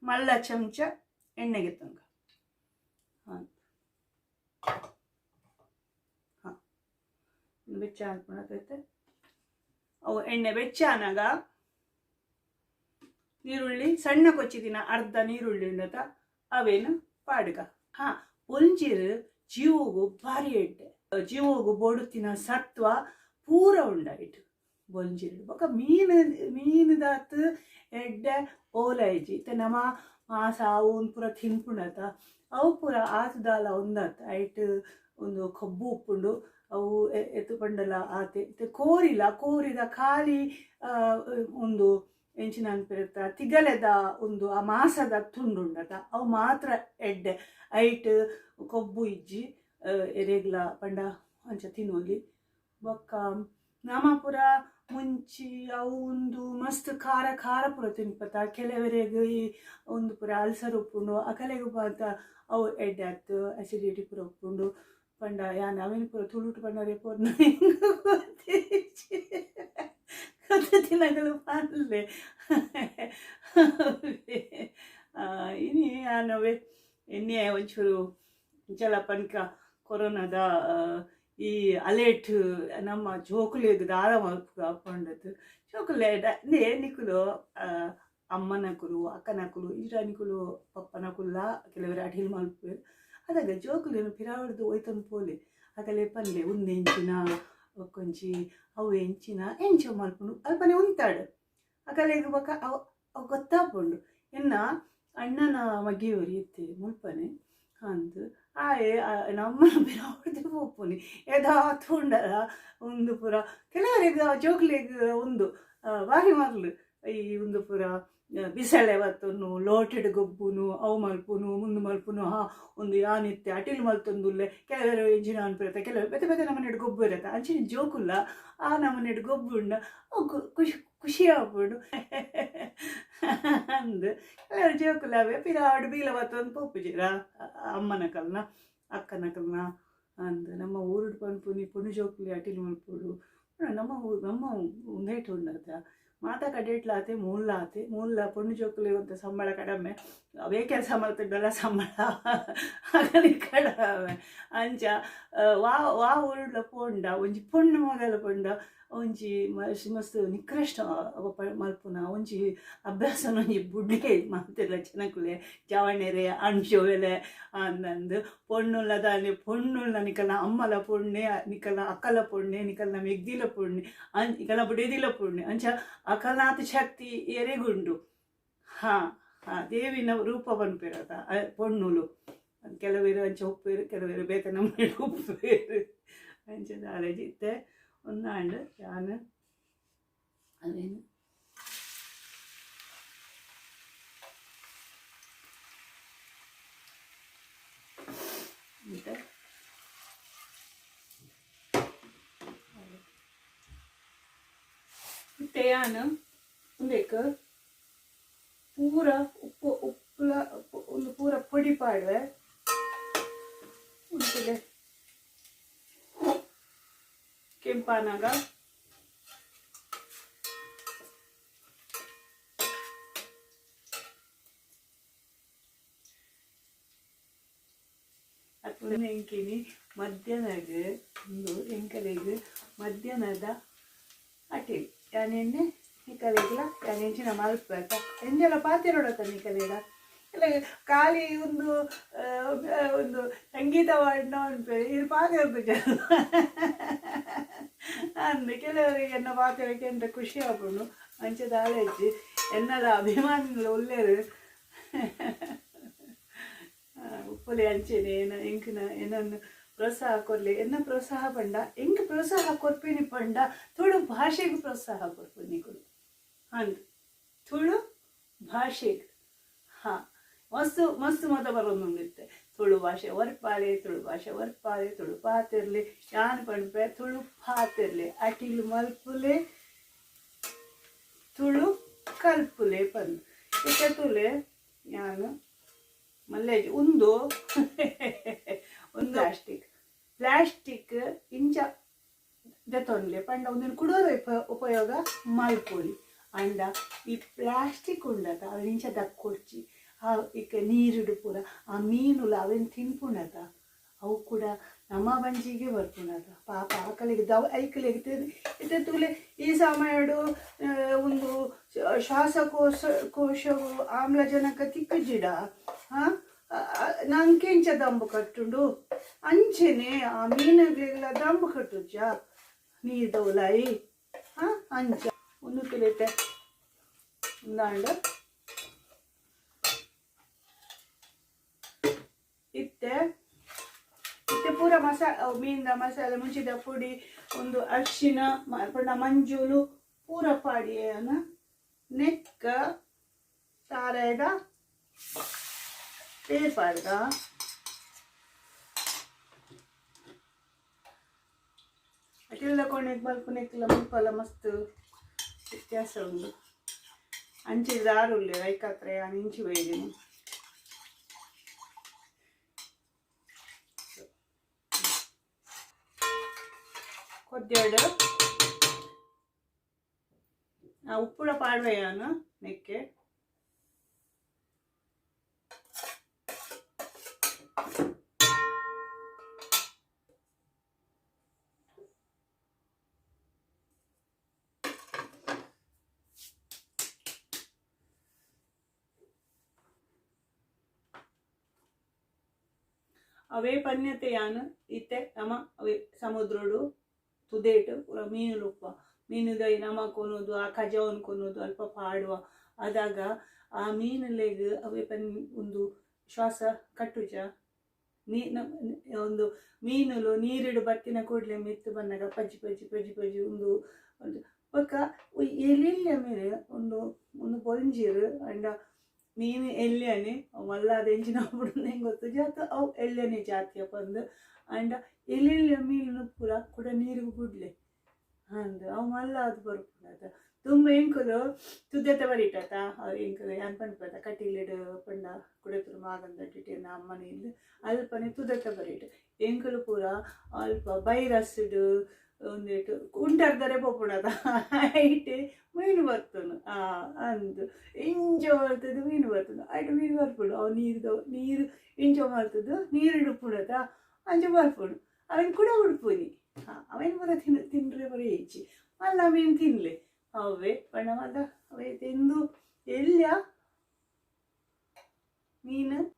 ಮಲ್ಲ ಚಮಚ ಎಣ್ಣೆಗೆ ತಂಗ ಬೆಚ್ಚ ಅನ್ಕೊಳತೈತೆ ಅವು ಎಣ್ಣೆ ಬೆಚ್ಚ ಅನ್ನಾಗ ನೀರುಳ್ಳಿ ಸಣ್ಣ ಕೊಚ್ಚಿದಿನ ಅರ್ಧ ನೀರುಳ್ಳಿ ಉಂಡತ ಅವೇನು ಪಾಡ್ಗ ಒಂಜೀರು ಜೀವಗೂ ಭಾರಿ ಎಡ್ಡೆ ಜೀವಗೂ ಬೋಡುತ್ತಿನ ಸತ್ವ ಪೂರ ಉಂಡಾಯಿತು ಬೊಂಜಿರು ಬೊಕ ಮೀನುದಾತ್ ಎಡ್ಡೆ ಓಲೈಜಿ ನಮ್ಮ ಮಾಸ ಅವು ಪೂರ ತಿನ್ಪುಂಡತ ಅವು ಪೂರ ಆತುದಾಲ ಒಂದತ್ತ ಐಟ್ ಒಂದು ಕೊಬ್ಬು ಉಪ್ಪುಂಡು ಅವು ಎತ್ತು ಪಂಡಲ ಆತೆ ಕೋರಿದ ಖಾಲಿ ಒಂದು ಎಂಚಿನ ಅನ್ಪಿರುತ್ತ ತಿಗಲೆದ ಒಂದು ಆ ಮಾಸದ ತುಂಡುಂಡತ ಅವು ಮಾತ್ರ ಎಡ್ಡೆ ಐಟ್ ಕೊಬ್ಬು ಇಜ್ಜಿ ಎರೆಗ್ಲ ಪಂಡ ಅಂಚ ತಿನ್ನೋಲಿ ಬೊಕ್ಕ ನಮ್ಮ ಪುರ ಮುಂಚಿ ಅವು ಒಂದು ಮಸ್ತ್ ಖಾರ ಪುರ ತಿನ್ಪತ್ತ ಕೆಲವರೆಗೆ ಈ ಒಂದು ಪುರ ಅಲ್ಸರ್ ಉಪ್ಪುಂಡು ಅಕಲೆಗೂ ಪಾತ ಅವು ಎಡ್ಡೆ ಆಯ್ತು ಅಸಿಡಿಟಿ ಪುರ ಉಪ್ಪುಂಡು ಪಂಡ ಯಾನ್ ಅವೇನು ಪುರ ತುಳುಟು ಪಂಡರೆ ಪೋರ್ನ ಕತ್ತು ದಿನಗಳು ಪಾಲೆ ಇನಿ ಯಾನವೇ ಎಣ್ಣೆ ಒಂಚೂರು ಜಲಪನ್ಕ ಕೊರೋನಾದ ಈ ಅಲೇಟ್ ನಮ್ಮ ಜೋಕುಲಿಗೆ ದಾರ ಹಾಕೊಂಡದ್ದು ಜೋಕುಲೇಟ ನಿಕ್ಕುಲು ಅಮ್ಮನಕುಲು ಅಕ್ಕನಕುಲು ಇರಾನಿಕುಲು ಪಪ್ಪನಕುಲ್ಲ ಕೆಲವರ ಅಡಿಲ್ ಮಲ್ಪು ಅದಾಗ ಜೋಕುಲೇನು ಪಿರಾವಡ್ದು ಹೋಯ್ತಂದು ಪೋಲೆ ಅಕಲೆ ಪಲ್ಲೆ ಒಂದು ಎಂಚಿನ ಕೊಂಚಿ ಅವು ಎಂಚ ಮಲ್ಪುಂಡು ಅಲ್ಪನೆ ಉಂತಾಡು ಅಕಲೆಗೆ ಬೊಕ್ಕ ಅವು ಗೊತ್ತಾಪುಂಡು ಎನ್ನ ಅಣ್ಣನ ಮಗಿಯವರು ಇತ್ತೆ ಮುಲ್ಪನೆ ಅಂದು ಆಯೆ ನಮ್ಮನ ಪಿರಾವಡ್ದು ಹೋಗ್ಪುನಿ ಎದಾತು ಉಂಡರ ಒಂದು ಪುರ ಕೆಲವರಿಗೆ ಜೋಕ್ಲಿಗೆ ಒಂದು ಬಾರಿ ಮರ್ಲು ಈ ಒಂದು ಪುರ ಬಿಸಳೆ ಬತ್ತನು ಲೋಟೆಡ್ ಗೊಬ್ಬುನು ಅವು ಮಲ್ಪುನು ಮುಂದು ಮಲ್ಪುನು ಒಂದು ಯಾನಿತ್ತೆ ಅಟಿಲ್ ಮಲ್ತೊಂದುಲ್ಲೆ ಕೆಲವರು ಎಂಜಿನ ಅನ್ಪಿರತ್ತೆ ಕೆಲವರು ಬೆತೆ ನಮ್ಮನೆಡ್ ಗೊಬ್ಬು ಇರತ್ತೆ ಅಂಚಿನ ಜೋಕುಲ್ಲ ಆ ನಮ್ಮನೆಡ್ ಗೊಬ್ಬು ಉಂಡ ಅವು ಖುಷಿ ಆಗ್ಬಿಡು ಅಂದು ಕೆಲವರು ಜೋಕುಲ್ಲವೇ ಪಿರಾಡು ಬೀಲ ಬತ್ತೊಂದು ಪೋಪುಜಿರ ಅಮ್ಮನ ಕಲ್ನ ಅಕ್ಕನ ಕಲ್ನ ಅಂದು ನಮ್ಮ ಊರುಡು ಪನ್ಪುನಿ ಪುಣು ಜೋಕುಲಿ ಅಟಿಲ್ ಮಲ್ಪುಡು ನಮ್ಮ ಉಂದೇಟು ಉಂಡತ್ತ ಮಾತಾ ಕಡೆಟ್ಲಾತೆ ಮೂಲ ಪೊಣ್ಣು ಜೋಕುಲಿ ಒಂದು ಸಂಬಳ ಕಡಿಮೆ ಅವೇ ಕೆಲಸ ಮಾಡ್ತಿದ್ದಲ್ಲ ಸಂಬಳ ಹಾಗೆ ಕಡಿಮೆ ಅಂಚ ವಾ ಊರುಡ್ಲ ಪೋಂಡ ಒಂಜಿ ಪೊಣ್ಣು ಮಗಲ ಪೋಂಡ ಒಂಜಿ ಮಸ್ತ್ ನಿಕೃಷ್ಟ ಮಲ್ಪುನ ಒಂಜಿ ಅಭ್ಯಾಸನ ಒಂಜಿ ಬುಡ್ಡೆ ಮಾಡ್ತಿಲ್ಲ ಜನಕುಲೆ ಜವಣೆರೆ ಅಂಶೋವೆಲೆ ಅಂದಂದು ಪೊಣ್ಣುಲ್ಲ ದಾನೆ ಪೊಣ್ಣುಲ್ಲ ನಿಕಲ್ನ ಅಮ್ಮಲ ಪೊಣ್ಣೆ ನಿಕಲ್ನ ಅಕ್ಕಲ ಪೊಣ್ಣೆ ನಿಕಲ್ನ ಮೆಗ್ದಿಲ ಪೊಣ್ಣೆ ನಿಕಲ್ನ ಬುಡೇದಿಲ ಪೊಣ್ಣೆ ಅಂಚ ಅಕಲ್ನಾಥ ಶಕ್ತಿ ಎರೆಗುಂಡು ದೇವಿನ ರೂಪ ಬಂದ್ಪಿರತ್ತ ಪೊಣ್ಣುಲು ಕೆಲವೇರು ಅಂಚ ಉಪ್ಪೇರು ಕೆಲವೇರು ಬೇಕ ನಮ್ಮ ಉಪ್ಪೇರು ಅಂಚ ದಾರಜಿತ್ತೆ ഒന്നാണ്ട് ഞാൻ അതിന് ഞാൻ ಇದಕ್ಕೆ ಪೂರ ಉಪ್ಪುಲ ಒಂದು ಪೂರ ಪೊಡಿ ಪಾಡುವೆ ಉಂಟಿದೆ ಕೆಂಪಾನಾಗ ಅಪ್ಪನ ಎಂಕಿನಿ ಮಧ್ಯಾಹ್ನಗ ಒಂದು ಎಂಕಲೆಗೆ ಮಧ್ಯಾಹ್ನದ ಅಟೆ ಯಾನೆಣ್ಣೆ ನಿಕಲೆಗ್ಲ ಯಾನೆಂಚಿನ ಮಲ್ಪತ್ತ ಎಂಜೆಲ್ಲ ಪಾತಿರೋಡತ್ತ ನಿಕಲೆಗ ಇಲ್ಲ ಖಾಲಿ ಒಂದು ಸಂಗೀತ ವಾಡ್ನ ಉಂಟು ಇದು ಪಾತಿರೋದು ಜನ ಅಂದು ಕೆಲವರಿಗೆ ಎನ್ನ ಪಾತಿರಕ್ಕೆ ಎಂತ ಖುಷಿ ಆಗ್ಕೊಂಡು ಅಂಚೆ ದಾಳೆಜ್ಜಿ ಎನ್ನದ ಅಭಿಮಾನಿಗಳು ಒಳ್ಳೆಯರು ಉಪ್ಪುಲೆ ಅಂಚೆನೆ ಎಂಕಿನ ಏನನ್ನು ಪ್ರೋತ್ಸಾಹ ಕೊರ್ಲಿ ಎನ್ನ ಪ್ರೋತ್ಸಾಹ ಪಂಡ ಎಂಗೆ ಪ್ರೋತ್ಸಾಹ ಕೊರ್ಪಿನಿ ಪಂಡ ತುಳು ಭಾಷೆಗೆ ಪ್ರೋತ್ಸಾಹ ಕೊರ್ಪಿನಿ ಕೊಡು ಅಂದು ತುಳು ಭಾಷೆಗೆ ಮಸ್ತ್ ಮತ ಬರೋದಿತ್ತೆ ತುಳು ಭಾಷೆ ವರ್ಪಾಲೆ ತುಳು ಪಾತಿರ್ಲಿ ಯಾನ್ ಪಂಪೆ ತುಳು ಪಾತಿರ್ಲಿ ಅಟಿಲ್ ಮಲ್ಪುಲೆ ತುಳು ಕಲ್ಪುಲೆ ಪಂದು ಇತ್ತೆ ತುಲೆ ಯಾನು ಮಲ್ಲೇಜ್ ಒಂದು ಪ್ಲಾಸ್ಟಿಕ್ ಇಂಚ ದೆತೊನ್ಲೆ ಪಂಡ ಒಂದಿನ ಕುಡೋರ ಉಪಯೋಗ ಮಲ್ಪೊಲಿ ಅಂಡ ಈ ಪ್ಲಾಸ್ಟಿಕ್ ಉಂಡತ ಅವ ಇಂಚ ದಕ್ಕೊಡ್ಚಿ ಇಕ ನೀರುಡು ಪೂರ ಆ ಮೀನುಲ ಅವೇನು ತಿನ್ಪುಂಡತ ಅವು ಕೂಡ ನಮ್ಮ ಬಂಜಿಗೆ ಬರ್ಪುಂಡತ ಪಾಪ ಆಕಲಿಗೆ ಐಕಲಿಗೆ ಇತ್ತೆ ತುಲೆ ಈ ಸಮಯಡು ಒಂದು ಶ್ವಾಸಕೋಶವು ಆಮ್ಲಜನಕ ತಿಕ್ಕಜಿಡ ನಂಕೆಂಚ ದಂಬು ಕಟ್ಟುಂಡು ಅಂಚೆನೆ ಆ ಮೀನುಗಳಿಗೆಲ್ಲ ದಂಬು ಕಟ್ಟುಜ ನೀರು ದೌಲಾಯಿ ಅಂಚ ಒಂದು ತಿಳಿತೆ ಒಂದಾಂಡು ಇತ್ತೆ ಪೂರ ಮೀನಿನ ಮಸಾಲೆ ಮುಂಚಿದ ಪುಡಿ ಒಂದು ಅರಿಶಿನ ಪಂಡ ಮಂಜೂಲು ಪೂರ ಪಾಡಿಯನ ನೆಕ್ಕ ಸಾರಾಯದ ಪೇಪರ್ದ ಅಟೆಲ್ಲ ಕೊನೆಗೆ ಬಲ್ಪನೆಕ್ಕೆಲ್ಲ ಮುಪ್ಪಲ್ಲ ಮಸ್ತ್ ವ್ಯತ್ಯಾಸ ಉಂಟು ಅಂಚಿದ ಆರುಳ್ಳಿ ರೈಕಾತ್ರೆ ಇಂಚಿ ಒಯ್ದೀನಿ ಕೊದ್ದೆರಡು ಉಪ್ಪುಡ ಪಾಡ್ವೆಯಾನು ನೆಕ್ಕೆ ಅವೇ ಪನ್ಯತೆಯಾನು ಇತ್ತೆ ನಮ ಅವೇ ಸಮುದ್ರಡು ತುದೇಟು ಪೂರ ಮೀನು ಉಪ್ಪ ಮೀನುದ ನಮ ಕೊನೋದು ಆ ಖಜಾವನ್ ಕೊನೋದು ಅಲ್ಪ ಪಾಡುವ ಆದಾಗ ಆ ಮೀನುಲೆಗ್ ಅವೇ ಒಂದು ಶ್ವಾಸ ಕಟ್ಟುಜ ಒಂದು ಮೀನುಲು ನೀರಿಡು ಬತ್ತಿನ ಕೂಡಲೇ ಮೆತ್ತು ಬಂದಾಗ ಪಜ್ಜಿ ಪಜ್ಜಿ ಪಜ್ಜಿ ಪಜ್ಜಿ ಒಂದು ಪಕ್ಕ ಎಲ್ಲಿಲ್ಲ ಮೀನು ಒಂದು ಒಂದು ಪೊಂಜೀರು ಅಂಡ ಮೀನು ಎಲ್ಯನೆ ಮಲ್ಲಾದ ಎಂಚಿನ ಬಿಡುದು ಗೊತ್ತು ಜಾತ ಅವು ಎಳ್ಳೆನೆ ಜಾತಿಯ ಬಂದು ಅಂಡ ಎಲ್ಲಿಲ್ಲ ಮೀನು ಪೂರ ಕೂಡ ನೀರಿಗೆ ಬಿಡ್ಲೆ ಅಂದ ಅವು ಮಲ್ಲಾದ ಬರ್ಪುಣದ ತುಂಬ ಎಂಕುಲು ತುದ್ದೆತ ಬರೀಟತ ಎಂಕುಲು ಏನ್ ಪನ್ಪದ ಕಟೀಲಿಡು ಪಂಡ ಕುಡೆತರು ಮಾಗಂದ ಟಿಟಿನ ಅಮ್ಮನಿಂದ ಅಲ್ಪನೆ ತುದ್ದೆತ ಬರೀಟ ಎಂಕುಲು ಪೂರ ಅಲ್ಪ ಬೈರಸ್ಡು ಒಂದೇಟು ಉಂಟರ್ದರೆ ಪೊಪ್ಪುಣದ ಐಟೆ ಮೀನು ಬರ್ತನು ಅಂದು ಇಂಚ ಬರ್ತದೆ ಮೀನು ಬರ್ತದೆ ಐಟು ಮೀನು ಬರ್ಪುಡು ಅವು ನೀರು ಇಂಚ ಬರ್ತದೆ ನೀರು ಇಡುಪುಣದ ಅಂಚ ಬರ್ಪುಡು ಅವನ್ ಕೂಡ ಉಡುಪುನಿ ಅವನ್ ಬರ ತಿನ್ರೆ ಬರೀ ಹೆಚ್ಚಿ ಮಲ್ಲ ಮೀನು ತಿನ್ಲೆ ಅವೇ ಬಣ್ಣ ಮಲ್ಲ ಅವೇ ತಿಂದು ಎಲ್ಲ ಮೀನು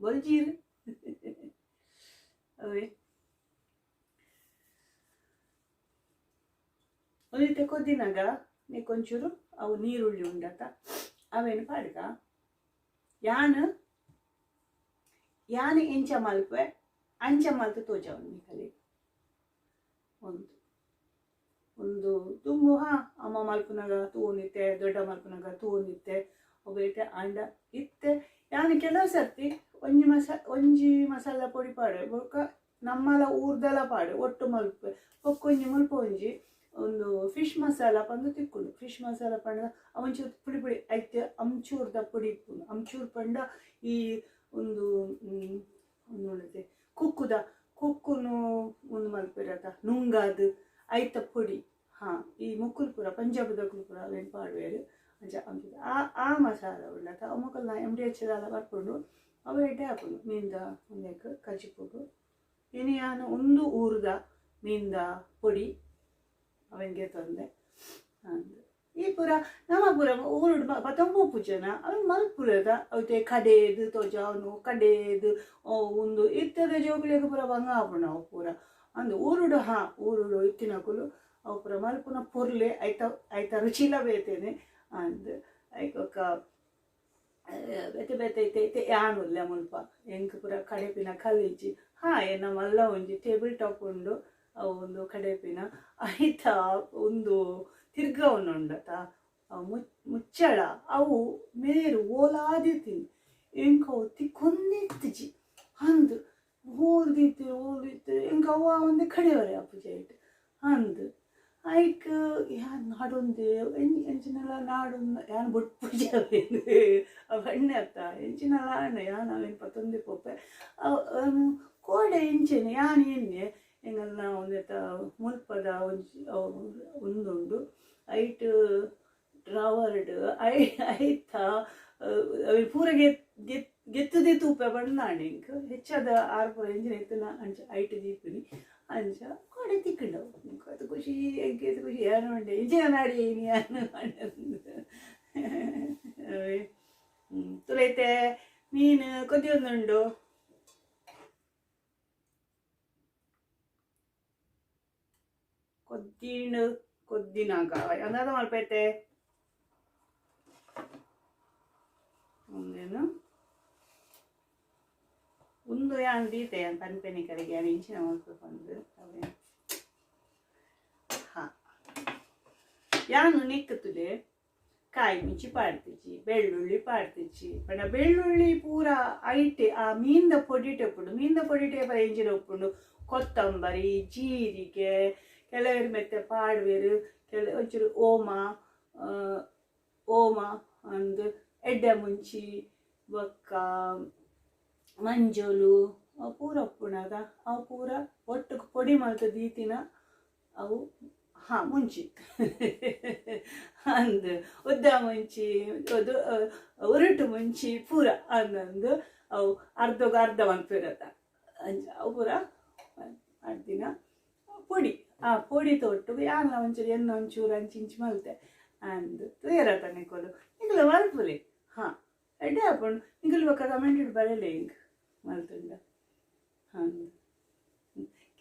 ಬೊಲ್ಜೀರು ಅವೇ ಉಳಿತೆ ಕೊದ್ದಿನಾಗ ನೀಕೊಂಚೂರು ಅವು ನೀರುಳ್ಳಿ ಉಂಡತ ಅವೇನು ಪಾಡ್ಗ ಯಾನು ಎಂಚ ಮಲ್ಪೆ ಅಂಚ ಮಲ್ತು ತೋಜವನು ಕಲಿ ಒಂದು ತುಂಬು ಅಮ್ಮ ಮಲ್ಪನಾಗ ತೂನಿತ್ತೆ ದೊಡ್ಡ ಮಲ್ಪನಾಗ ತೂನಿತ್ತೆ ಒಬೇಟೆ ಅಂಡ ಇತ್ತೆ ಯಾನು ಕೆಲವು ಸರ್ತಿ ಒಂಜಿ ಮಸಾಲ ಪೊಡಿ ಪಾಡೆ ಬೊಕ್ಕ ನಮ್ಮಲ ಊರ್ದೆಲ್ಲ ಪಾಡೆ ಒಟ್ಟು ಮಲ್ಪೆ ಒಕ್ಕೊಂಜಿ ಮಲ್ಪ ಒಂಜಿ ಒಂದು ಫಿಶ್ ಮಸಾಲ ಪಂದು ತಿಕ್ಕುಡು ಫಿಶ್ ಮಸಾಲ ಪಂಡ ಒಂಚೂರು ಪುಡಿ ಪುಡಿ ಐತೆ ಅಂಚೂರ್ದ ಪುಡಿ ಇಪ್ಪುಡು ಅಂಚೂರು ಪಂಡ ಈ ಒಂದು ನೋಡುತ್ತೆ ಕುಕ್ಕುನು ಒಂದು ಮಲ್ಪಿರತ ನುಂಗಾದು ಐತ ಪುಡಿ ಈ ಮುಕ್ಕುಲ್ ಪೂರ ಪಂಜಾಬದ ಪೂರ ಅವೇನು ಪಾಡುವೇರು ಅಂಚ ಆ ಮಸಾಲ ಉಳ್ಳತ ಅಮ್ಮಕ್ಕಲ್ಲ ಎಂಡಿ ಹೆಚ್ಚದಲ್ಲ ಬರ್ಕೊಂಡು ಅವು ಎಡ್ಡೆ ಹಾಕೋದು ಮೀನ್ದ ಒಂದಕ್ಕೆ ಕಚ್ಚಿಪುಡು ಇನ್ನು ಯಾನು ಒಂದು ಊರ್ದ ಮೀನ್ದ ಪುಡಿ ಅವನಿಗೆ ತಂದೆ ಅಂದು ಈ ಪೂರ ನಮ್ಮ ಪೂರ ಊರುಡು ಪತಂಬು ಪೂಜನ ಅವನು ಮಲ್ಪುರದ ಅವತ್ತೆ ಕಡೆದು ತೋಜಾವನು ಕಡೆದು ಒಂದು ಇತ್ತದ ಜೋಗುಲಿಗೆ ಪೂರ ಬಂಗ ಆಪುಣ ಅವು ಪೂರ ಅಂದು ಊರುಡು ಇತ್ತಿನಕುಲು ಅವು ಪೂರ ಮಲ್ಪುನ ಪೊರ್ಲೆ ಐತ ರುಚಿಲ ಬೇತೇನೆ ಅಂದು ಐಕೊಕ್ಕ ಬೇತೆ ಐತೆ ಯಾನುಲ್ಲ ಮುಲ್ಪ ಎಂಕ್ ಪೂರ ಕಡೆಪಿನ ಕಲಿಜಿ ಏನ ಮಲ್ಲ ಒಂಜಿ ಟೇಬಲ್ ಟಾಪ್ ಉಂಡು ಅವು ಒಂದು ಕಡೆಪಿನ ಐತ ಒಂದು ತಿರ್ಗವನುಂಡತ ಮುಚ್ಚಳ ಅವು ಮೇರು ಓಲಾದಿತ್ತೀನಿ ಎಂಕವು ತಿಕ್ಕೊಂದಿತ್ತಿಜಿ ಅಂದು ಓಲ್ದಿತ್ತು ಎಂಕ ಅವ್ವ ಒಂದು ಕಡೆಯವರೆ ಅಪ್ಪುಜಾಯ್ತು ಅಂದು ಐಕ್ ಯಾನ್ ನಾಡೊಂದು ಎಂಚಿನಲ್ಲ ನಾಡು ಯಾನ್ ಬೊಟ್ಟು ಪೂಜೆ ಬಣ್ಣೆ ಅತ್ತ ಎಂಚಿನಲ್ಲ ಅಣ್ಣ ಯಾನ್ ಅವೇನು ಪತ್ತೊಂದೆ ಪೊಪ್ಪೆ ಕೋಡೆ ಎಂಚೆನೆ ಯಾನ್ ಎಣ್ಣೆ ಎಂಗಲ್ಲ ಒಂದೆತ್ತ ಮುಲ್ಪದ ಒಂದುಂಡು ಐಟ್ ಡ್ರವರ್ಡ್ ಐತ ಅవి ಪೂರ ಗೆತ್ತದೇ ತೂಪೆ ಬಣ್ಣಾಣೆ ಇಂಕ ಹೆಚ್ಚಾದ ಆರ್ಪುರ ಎಂಜಿನ ಎತ್ತನ ಅಂಚ ಐಟ್ ದೀಪಿನಿ ಅಂಚ ಕೊಡೆ ತಿಕ್ಕಂಡವು ಅದು ಖುಷಿ ಎಂಕೆ ಖುಷಿ ಯಾರು ಮಂಡೆ ಎಂಜಿನ ನಾಡಿ ಏನಿ ಯಾನು ಅವೇ ತುಲೈತೆ ಮೀನು ಕೊದ್ದಿಯೊಂದುಂಡು ಕೊದ್ದಿನಾಗ ಅಂದಾದ ಮಲ್ಪೈತೆ ಒಂದೇನು ಒಂದು ಯಾನ್ ದೀತೆ ಯಾನ್ ಪನ್ಪೆನಿ ಕರೆಗೆ ಯಾನ್ ಇಂಚಿನ ಮಲ್ಪೊಂದು ಅವೇ ಹಾ ಯಾನು ನಿಕ್ಕುತ್ತದೆ ಕಾಯಿ ಮಿಂಚಿ ಪಾಡ್ತಿಚ್ಚಿ ಬೆಳ್ಳುಳ್ಳಿ ಪಾಡ್ತಿಚ್ಚಿ ಪಂಡ ಬೆಳ್ಳುಳ್ಳಿ ಪೂರ ಐಟೆ ಆ ಮೀನ್ದ ಪೊಡಿಟೆ ಉಪ್ಪುಂಡು ಮೀನ್ದ ಪೊಡಿಟೆ ಪರ ಇಂಚಿನ ಉಪ್ಪುಂಡು ಕೊತ್ತಂಬರಿ ಜೀರಿಗೆ ಕೆಲವರು ಮೆತ್ತೆ ಪಾಡ್ವೇರು ಒಂಚೂರು ಓಮ ಅಂದು ಎಡ್ಡೆ ಮುಂಚಿ ಬೊಕ್ಕ ಮಂಜೋಲು ಅವು ಪೂರ ಉಪ್ಪುಣದ ಅವು ಪೂರ ಒಟ್ಟು ಪೊಡಿ ಮಲ್ತ ದೀತಿನ ಅವು ಮುಂಚಿ ಅಂದು ಉದ್ದ ಮುಂಚಿ ಉರುಟು ಮುಂಚಿ ಪೂರ ಅಂದಂದು ಅವು ಅರ್ಧ ಮಲ್ಪಿರತ್ತ ಅವು ಪೂರ ಅರ್ದಿನ ಪೊಡಿ ಆ ಪೊಡಿ ತೊಟ್ಟು ಯಾನ ಒಂಚೂರು ಎಣ್ಣೆ ಒಂಚೂರು ಅಂಚಿಂಚು ಮಲ್ತೆ ಅಂದು ತೇರತ ನಿಕ್ಕಲು ನಿಗಲು ಮಲ್ಪುಲಿ ಎಡ್ಡೆ ಹಾಕೊಂಡು ನಿಗಲು ಬೇಕಾ ಕಮೆಂಟ್ ಬರಲೇ ಹಿಂಗೆ ಮಲ್ತುಂಡ ಅಂದು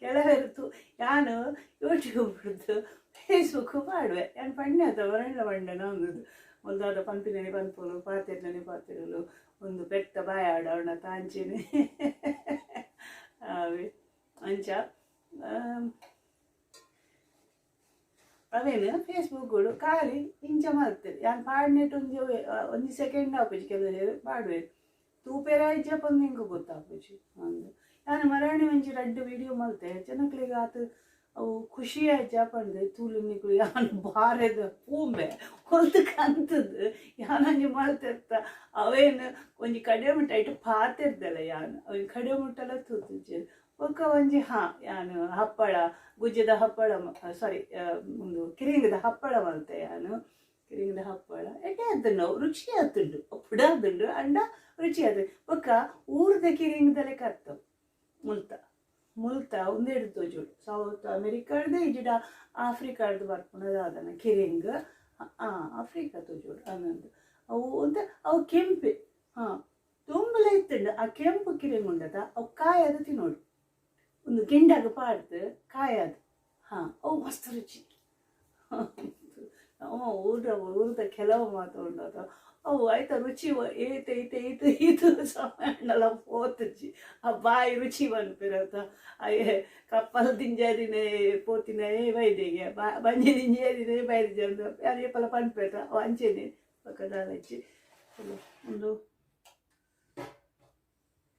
ಕೆಲವರು ಯಾನು ಯೂಟ್ಯೂಬ್ ಬಿಡ್ದು ಫೇಸ್ಬುಕ್ ಮಾಡುವೆ ನಾನು ಪಣ್ಣೆ ಅಥವಾ ಬರಲ್ಲ ಬಂಡನ ಒಂದದು ಮೊದಲಾದ ಪಂಪಿನೇ ಪಂಪುಲು ಪಾತಿರಲು ಒಂದು ಪೆತ್ತ ಬಾಯ ಆಡೋಣ ತಾಂಚಿನಿ ಅವೇ ಅಂಚ ಅವೇನು ಫೇಸ್ಬುಕ್ಗಳು ಖಾಲಿ ಇಂಚ ಮಾಡ್ತಾರೆ ಯಾನು ಪಾಡ್ನೆಟ್ಟು ಒಂದು ಸೆಕೆಂಡ್ ಆಪುಜಿ ಕೆಲವರು ಪಾಡುವೆ ತೂಪೇರ ಇಜ್ಜಪ್ಪಂದು ಹಿಂಗೆ ಗೊತ್ತಾಪುಜಿ ಅಂದು ನಾನು ಮರಾಣಿ ಒಂಚಿ ರಡ್ಡು ವಿಡಿಯೋ ಮಲ್ತೆ ಜನಕ್ಲಿಗೆ ಆತು ಅವು ಖುಷಿ ಆಯ್ತು ತೂಲು ನಿಕ್ಳು ಯಾನು ಬಾರೆದ ಪೂಂಬೆ ಹೊಲ್ತು ಕಂತದ್ದು ಯಾನಂಜಿ ಮಲ್ತಿರ್ತ ಅವೇನು ಒಂಜಿ ಕಡೆ ಮುಟ್ಟ ಇಟ್ಟು ಪಾತಿರ್ದಲ್ಲ ಯಾನು ಅವನ್ ಕಡೆ ಮುಟ್ಟಲ್ಲ ತೂತಿಜ್ಜೆ ಒಕ್ಕ ಒಂಜಿ ಯಾನು ಹಪ್ಪಳ ಗುಜ್ಜದ ಹಪ್ಪಳ ಸಾರಿ ಒಂದು ಕಿರಿಂಗದ ಹಪ್ಪಳ ಮಲ್ತೆ ಯಾನು ಕಿರಿಂಗದ ಹಪ್ಪಳ ಎಡ್ಡೆ ಅದನ್ನು ರುಚಿ ಆತುಂಡು ಪುಡ ಆದುಂಡು ಅಂಡ ರುಚಿ ಆದ ಒಕ್ಕ ಊರ್ದ ಕಿರಿಂಗದಲ್ಲೇ ಕರ್ತವು ಮುಲ್ತ ಒಂದೆರಡು ತೋಜುಡು ಸೌತ್ ಅಮೆರಿಕಾಡ್ದು ಇಜಿಡ ಆಫ್ರಿಕಾಡ್ದು ಬರ್ಪುಣದಾದನ ಕಿರಿಂಗ್ ಆಫ್ರಿಕಾ ತೋಜುಡು ಅನ್ನೊಂದು ಅವು ಅಂತ ಅವು ಕೆಂಪೆ ತುಂಬಲ ಇತ್ತಂಡು ಆ ಕೆಂಪು ಕಿರಿಂಗ್ ಉಂಡದ ಅವು ಕಾಯದ ತಿನ್ನೋಡು ಒಂದು ಗಿಂಡಾಗ ಪಾಡ್ದು ಕಾಯದು ಅವು ಮಸ್ತ್ ರುಚಿ ಊರ್ದ ಕೆಲವು ಮಾತಾಡೋದು ಅವು ಆಯ್ತಾ ರುಚಿ ಇದು ಸಮಯಲ್ಲ ಪೋತುಜಿ ಆ ಬಾಯಿ ರುಚಿ ಬಂದ್ಬಿರತ್ತ ಅಯ್ಯೇ ಕಪ್ಪಲ್ ದಿಂಜಾದಿನೇ ಪೋತಿನೇ ಬೈದೆಗೆ ಬಂಜಿ ದಿಂಜಾದಿನೇ ಬೈದಿದೆ ಅಂದು ಯಾರೇ ಪಲ ಪನ್ಪೇಟ ಅವು ಅಂಚೇನೆ ಪಕ್ಕದ ಹಚ್ಚಿ ಒಂದು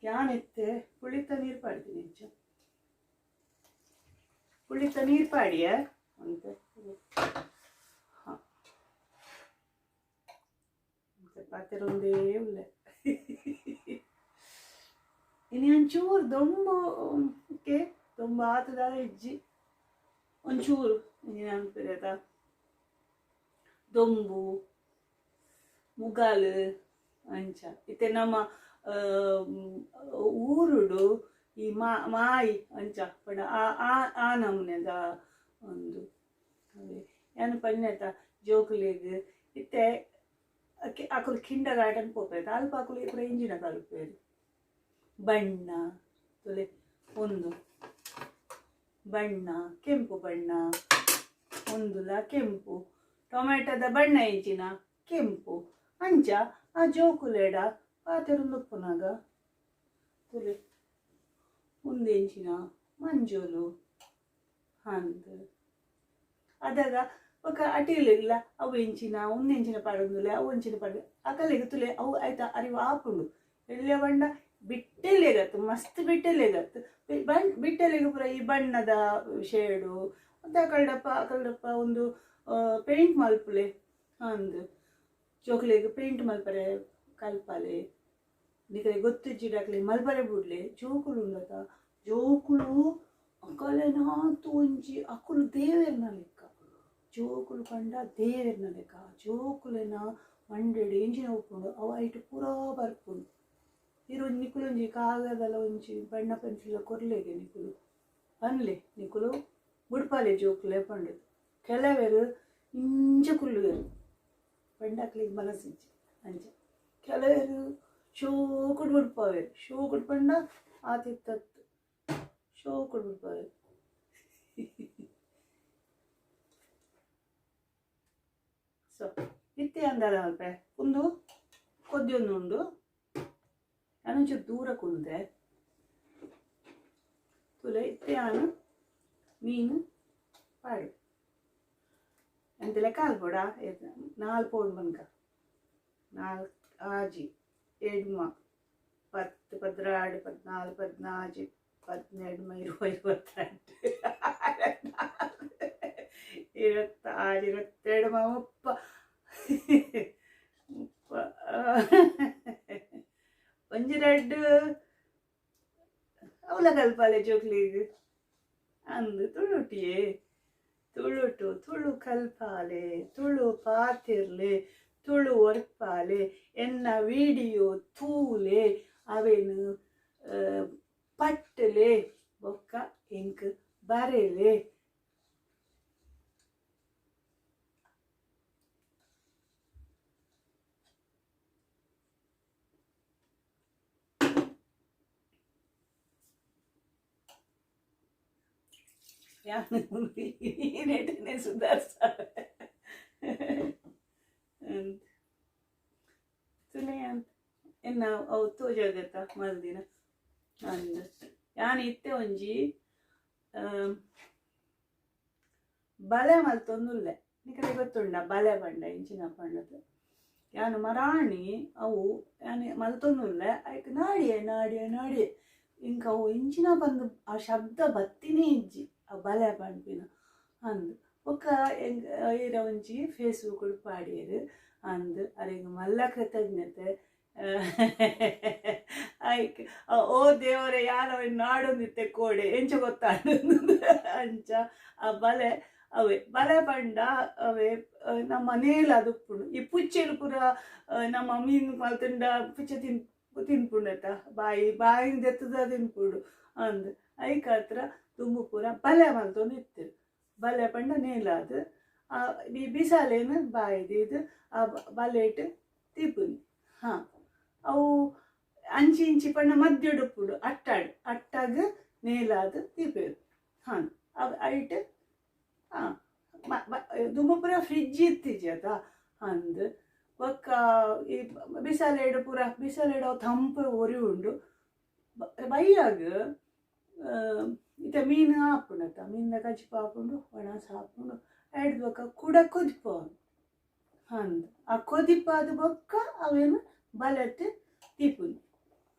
ಯಾನೆತ್ತೆ ಪುಳಿತ ನೀರು ಪಾಡ್ತೀನಿ ಹೆಚ್ಚು ಪುಳಿತ ನೀರು ಪಾಡಿಯ ಅಂತ ಪಾತ್ರೆರೊಂದೇ ಉಳ್ಳೆ ಇನ್ನು ಒಂಚೂರು ದೊಂಬು ದೊಂಬ ಆತದ ಇಜ್ಜಿ ಒಂಚೂರು ಇನ್ನೇನು ಅನ್ಪಿರತ ದೊಂಬು ಮುಗಾಲು ಅಂಚ ಇತ್ತೆ ನಮ್ಮ ಊರುಡು ಈ ಮಾಯಿ ಅಂಚ ಪಡ ಆ ನಮೂನೆದ ಒಂದು ಏನು ಪನ್ನೆತ ಜೋಕುಲಿಗೆ ಇತ್ತೆ ಅಕುಲು ಕಿಂಡರ್ಗಾರ್ಟನ್ ಪೋಪೇರು ಅಲ್ಪ ಅಕುಲು ಪೂರ ಇಂಜಿನ ಕಲ್ಪೇರು ಬಣ್ಣ ತೊಲೆ ಒಂದು ಬಣ್ಣ ಕೆಂಪು ಬಣ್ಣ ಒಂದುಲ ಕೆಂಪು ಟೊಮೆಟೊದ ಬಣ್ಣ ಇಂಚಿನ ಕೆಂಪು ಅಂಚ ಆ ಜೋಕುಲೆಡ ಪಾತೆರುಂದುಪ್ಪುನಾಗ ತೊಲೆ ಮುಂದೆಂಚಿನ ಮಂಜೋಲು ಅಂದು ಅದಾಗ ఒక అటీలు అವು ఎంచిన ఉన్నెంచిన పడుందులే అವು ఎంచిన పడు అక్కలెగుతులే అవు అయితే అరి వాపుండు వెళ్ళేబండ ಬಿಟ್ಟೆಲೆಗತ್ತು ಮಸ್ತ್ ಬಿಟ್ಟೆಲೆಗತ್ತು ಬಿಟ್ಟೆಲೆಗ ಈ ಬಣ್ಣದ ಶೇಡು ಮತ್ತು ಅಕಲ್ಡಪ್ಪ ಒಂದು ಪೇಂಟ್ ಮಲ್ಪಲೆ ಅಂದು ಚೋಕ್ಲೆಗೆ ಪೇಂಟ್ ಮಲ್ಪರೆ ಕಲ್ಪಲೆ ನಿಕಲೆ ಗೊತ್ತಿಜ್ಜಿಡಾಕ್ಲೆ ಮಲ್ಪರೆ ಬಿಡ್ಲೆ ಜೋಕುಲು ಉಂಡತ ಜೋಕುಲು ಅಕಲೆನಾತು ಒಂಜಿ ಅಕುಲು ದೇವೇರ್ನ ಲೆಕ್ಕ ಜೋಕುಲು ಕಂಡ ದೇವೇರ್ನ ಲೆಕ್ಕ ಜೋಕುಲೆನ ಮಂಡೆಡು ಎಂಜಿನ ಉಪ್ಪುಂಡು ಅವ ಐಟು ಪೂರಾ ಬರ್ಪುಂಡು ಇರು ನಿಕುಲೊಂಜಿ ಕಾಗದಲ ಒಂಜಿ ಬಣ್ಣ ಪೆನ್ಸಿಲ್ ಕೊರ್ಲೆಗೆ ನಿಕುಲು ಅನ್ಲೆ ನಿಕುಲು ಬುಡ್ಪಾಲೆ ಜೋಕುಲೆ ಪಂಡು ಕೆಲವೆರು ಇಂಚ ಕುಲ್ಲುವೆರು ಪಂಡಕ್ಲಿಗೆ ಮನಸ್ಸಿಂಚಿ ಅಂಚ ಕೆಲವೆರು ಶೋಕುಡು ಬುಡ್ಪಾವೆರು ಶೋಕುಡು ಪಂಡ ಆತಿತ್ತತ್ತು ಶೋಕುಡು ಬುಡ್ಪಾವೆರು ಸೊ ಇತ್ತೆ ಅಂದಾರ ಅಲ್ಪ ಒಂದು ಕೊದ್ದಿಯೊಂದು ಉಂಡು ನಾನೊಂಚೂರು ದೂರ ಕುಂದೆ ತುಲೆ ಇತ್ತೆಯಾನು ಮೀನು ಪಾಡು ಎಂತೆಲ್ಲ ಕಾಲು ಪೋಡ 4 ಪೌಂಡ್ ಬಂಕ 4 ಆಜಿ 7 10 16 14 15 17 20 22 26 27 30 ಒಂಜಿ 2 ಅವಲ ಕಲ್ಪಾಲೆ ಜೋಕ್ಲಿಗ್ ಅಂದು ತುಳುಟಿಯೇ ತುಳುಟು ತುಳು ಕಲ್ಪಾಲೆ ತುಳು ಪಾತಿರ್ಲೆ ತುಳು ಒರ್ಪಾಲೆ ಎನ್ನ ವಿಡಿಯೋ ತೂಲೆ ಅವೇನು ಪಟ್ಟಲೆ ಬೊಕ್ಕ ಎಂಕ್ ಬರೆಲೆ ನೆಟ್ಟನೆ ಸುಧಾರಿಸ್ತಾರೆ ಎನ್ನ ಅವು ತೋಜಾಗತ್ತ ಮಲ್ದಿನ ಅಂದು ಯಾನ್ ಇತ್ತೆ ಒಂಜಿ ಬಲೆ ಮಲ್ತೊಂದುಲ್ಲೆ ನಿಕಡೆ ಗೊತ್ತುಂಡ ಬಲೆ ಪಂಡ ಇಂಚಿನ ಪಂಡದು ಯಾನು ಮರಾಣಿ ಅವು ಯಾನು ಮಲ್ತೊಂದುಲ್ಲೆ ಆಯ್ತು ನಾಡಿಯೇ ನಾಡಿಯೇ ನಾಡಿಯೇ ಇಂಕ ಅವು ಇಂಚಿನ ಬಂದು ಆ ಶಬ್ದ ಬತ್ತಿನೇ ಇಜ್ಜಿ ಆ ಬಲೆ ಪಂಪಿನ ಅಂದು ಒಕ್ಕ ಈರ ಒಂಜಿ ಫೇಸ್ಬುಕ್ ಪಾಡಿಯರು ಅಂದು ಅರೆಂಗ ಮಲ್ಲ ಕೃತಜ್ಞತೆ ಆಯ್ಕೆ ಓ ದೇವರೇ ಯಾರೋ ನಾಡೊಂದಿತ್ತೆ ಕೋಡೆ ಎಂಚ ಗೊತ್ತಾಡು ಅಂಚ ಆ ಬಲೆ ಅವೇ ಬಲೆ ಪಂಡ ಅವೇ ನಮ್ಮ ನೇಲ ಅದುಪ್ಪುಡು ಈ ಪುಚ್ಚೆಲು ಪೂರ ನಮ್ಮ ಮೀನು ಮಲ್ತಂಡ ಪುಚ್ಚೆ ತಿನ್ಪುಂಡತ ಬಾಯಿಂದ ಎತ್ತದ ತಿನ್ಪುಡು ಅಂದು ಐಕ ಹತ್ರ ತುಂಬು ಪೂರ ಬಲೆ ಮಲ್ತೊಂದು ಇತ್ತರು ಬಲೆ ಪಂಡ ನೇಲ ಅದು ಈ ಬಿಸಾಲೇನು ಬಾಯಿದು ಆ ಬಲೆಟ್ ತೀಪುನಿ ಹಾಂ ಅವು ಅಂಚಿ ಇಂಚಿ ಪಂಡ ಮದ್ಯಡುಪ್ಪುಡು ಅಟ್ಟಾಗ ನೇಲಾದ ತೀಪೇರು ಹಾಂ ಅವು ಐಟ್ ಹಾಂ ದುಂಬುಪುರ ಫ್ರಿಡ್ಜ್ ಇತ್ತಿಜದ ಅಂದು ಒಕ್ಕ ಈ ಬಿಸಾಲೇಡು ಪೂರ ಬಿಸಾಲೇಡು ಅವು ತಂಪು ಒರಿ ಉಂಡು ಬೈಯಾಗ ಇತ ಮೀನು ಹಾಪುಂಡತ ಮೀನಿನ ಕಚ್ಚಿಪ ಹಾಪುಂಡು ಒಣಸ ಹಾಪುಂಡು ಹಿಡ್ದು ಬೊಕ್ಕ ಕುಡ ಕೊದಿಪ ಅಂದು ಆ ಕೊದಿಪಾದ ಬೊಕ್ಕ ಅವೇನು ಬಲೆಟ್ ತೀಪುನಿ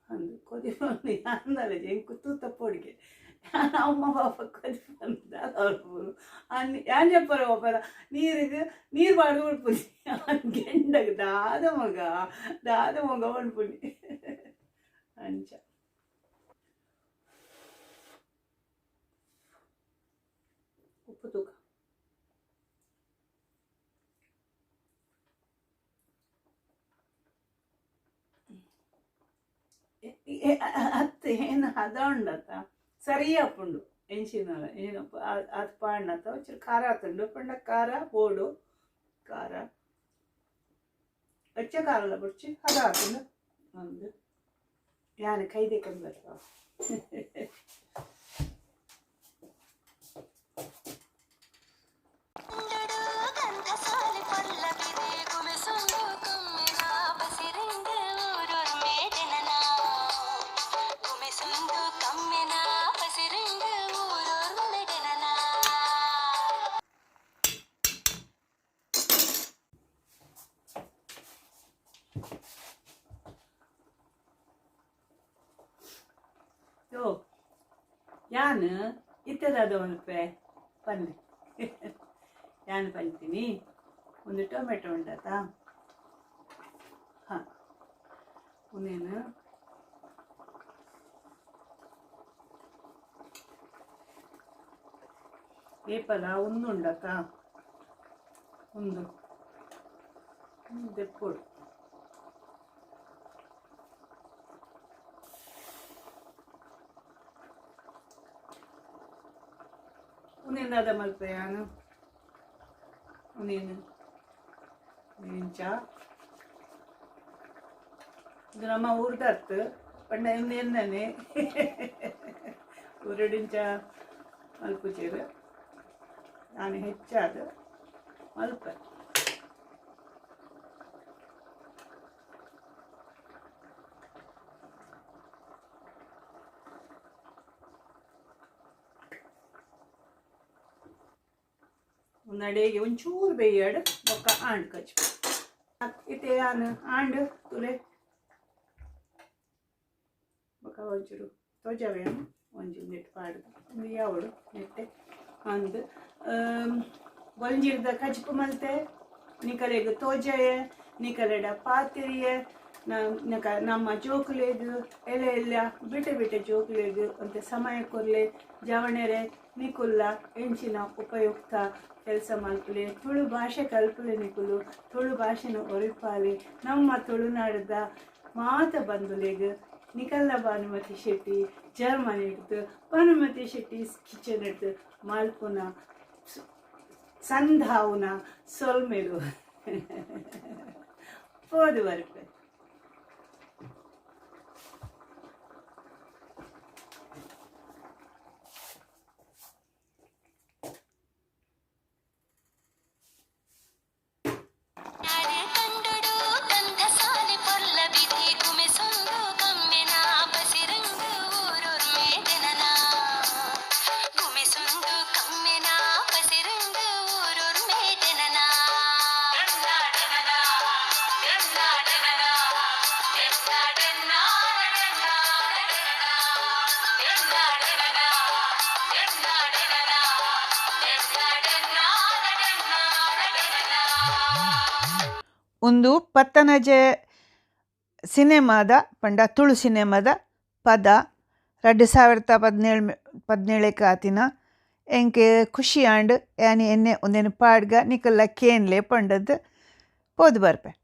ಅಂದು ಕೊದಿಪಂದು ಅಂದಲ್ಲ ಎಂಕು ತೂತ ಪೊಡಿಗೆ ಅಮ್ಮ ಪಾಪ ಕೊದಿಪಂದ ಅವ್ರು ಯಾನ್ చెప్పారు ಒಬ್ಬರ ನೀರು ಬಾಡು ಉಳ್ಪುನಿ ಗೆಂಡಗ ದಾದ ಮಗ ಉಳ್ಪುನಿ ಅಂಚ ಉಪ್ಪು ತೂಕ ಅತ್ತೆ ಏನು ಹದ ಉಂಡತ್ತ ಸರಿ ಅಪ್ಪುಂಡು ಎಂಚಿನ ಏನಪ್ಪ ಅದು ಪಾಂಡತ್ತ ಒಂಚೂರು ಖಾರ ಆತುಂಡು ಪಂಡ ಖಾರ ಬೋಡು ಖಾರ ಹೆಚ್ಚ ಖಾರಲ್ಲ ಬುಡ್ಚಿ ಹದ ಆತುಂಡು ಒಂದು ಯಾನು ಕೈದೆ ಕಂಬರ್ತಾವ ಯಾನು ಇತ್ತದಾದ ಒನಪೆ ಪಲ್ಲೆ ಯಾನು ಪಂತೀನಿ ಒಂದು ಟೊಮೆಟೊ ಉಂಟತ ಹಾಂ ಒಂದೇನು ಏಪಲ ಒಂದು ಉಂಡತ ಒಂದು ದೆಪ್ಪೊಡು ಉನೇನಾದ ಮಲ್ಪೆಯಾನು ಉನೇನು ಇಂಚ ಇದು ನಮ್ಮ ಊರ್ದತ್ತು ಪಂಡ ಇನ್ನೇನೇ ಊರಡಿಂಚ ಮಲ್ಪುಚೇರು ನಾನು ಹೆಚ್ಚಾದ ಮಲ್ಪ ನಡೆಗೆ ಒಂಚೂರು ಬೇಯಡ್ ಬೊಕ್ಕ ಆಂಡ್ ಕಚ್ ಇತ್ತೆ ಆನ್ ಆಂಡ್ ತುಲೆ ಬೊಕ್ಕ ಒಂಚೂರು ತೋಜಾವೆ ಒಂಚೂರು ನೆಟ್ ಪಾಡು ಯಾವಡು ನೆಟ್ಟೆ ಅಂದು ಬೊಂಜಿರ್ದ ಕಚ್ಪು ಮಲ್ತೆ ನಿಕಲೆಗ್ ತೋಜಾಯೆ ನಿಕಲೆಡ ಪಾತಿರಿಯೆ ನಮ್ಮ ಜೋಕುಲೆಗ್ ಎಲೆ ಎಲ್ಲ ಬಿಟ್ಟೆ ಬಿಟ್ಟೆ ಜೋಕುಲೆಗ್ ಅಂತ ಸಮಯ ಕೊರ್ಲೆ ಜವಣೆರೆ ನಿಕುಲ್ಲ ಎಂಚಿನ ಉಪಯುಕ್ತ ಕೆಲಸ ಮಲ್ಪಲೆ ತುಳು ಭಾಷೆ ಕಲ್ಪಲೆ ನಿಕುಲು ತುಳು ಭಾಷೆನ ಒರಿಪಾಲೆ ನಮ್ಮ ತುಳುನಾಡದ ಮಾತ ಬಂಧುಲೆಗ್ ನಿಕಲ್ಲ ಭಾನುಮತಿ ಶೆಟ್ಟಿ ಜರ್ಮನಿ ಹಿಡ್ದು ಭಾನುಮತಿ ಶೆಟ್ಟಿ ಕಿಚನ್ ಹಿಡ್ದು ಮಲ್ಪುನ ಸಂಧಾವುನ ಸೊಲ್ಮೆಲು போது வறுப்பு ಒಂದು ಪತ್ತನಜೆ ಸಿನಿಮಾದ ಪಂಡ ತುಳು ಸಿನಿಮಾದ ಪದ 2017 ಆತಿನ ಎಂಕೆ ಖುಷಿ ಆಂಡ್ ಯಾನಿ ಎನ್ನೆ ಒಂದೇನು ಪಾಡ್ಗ ನಿಕಲ್ಲ ಕೇನ್ಲೆ ಪಂಡದ್ದು ಪೋದು ಬರ್ಪೆ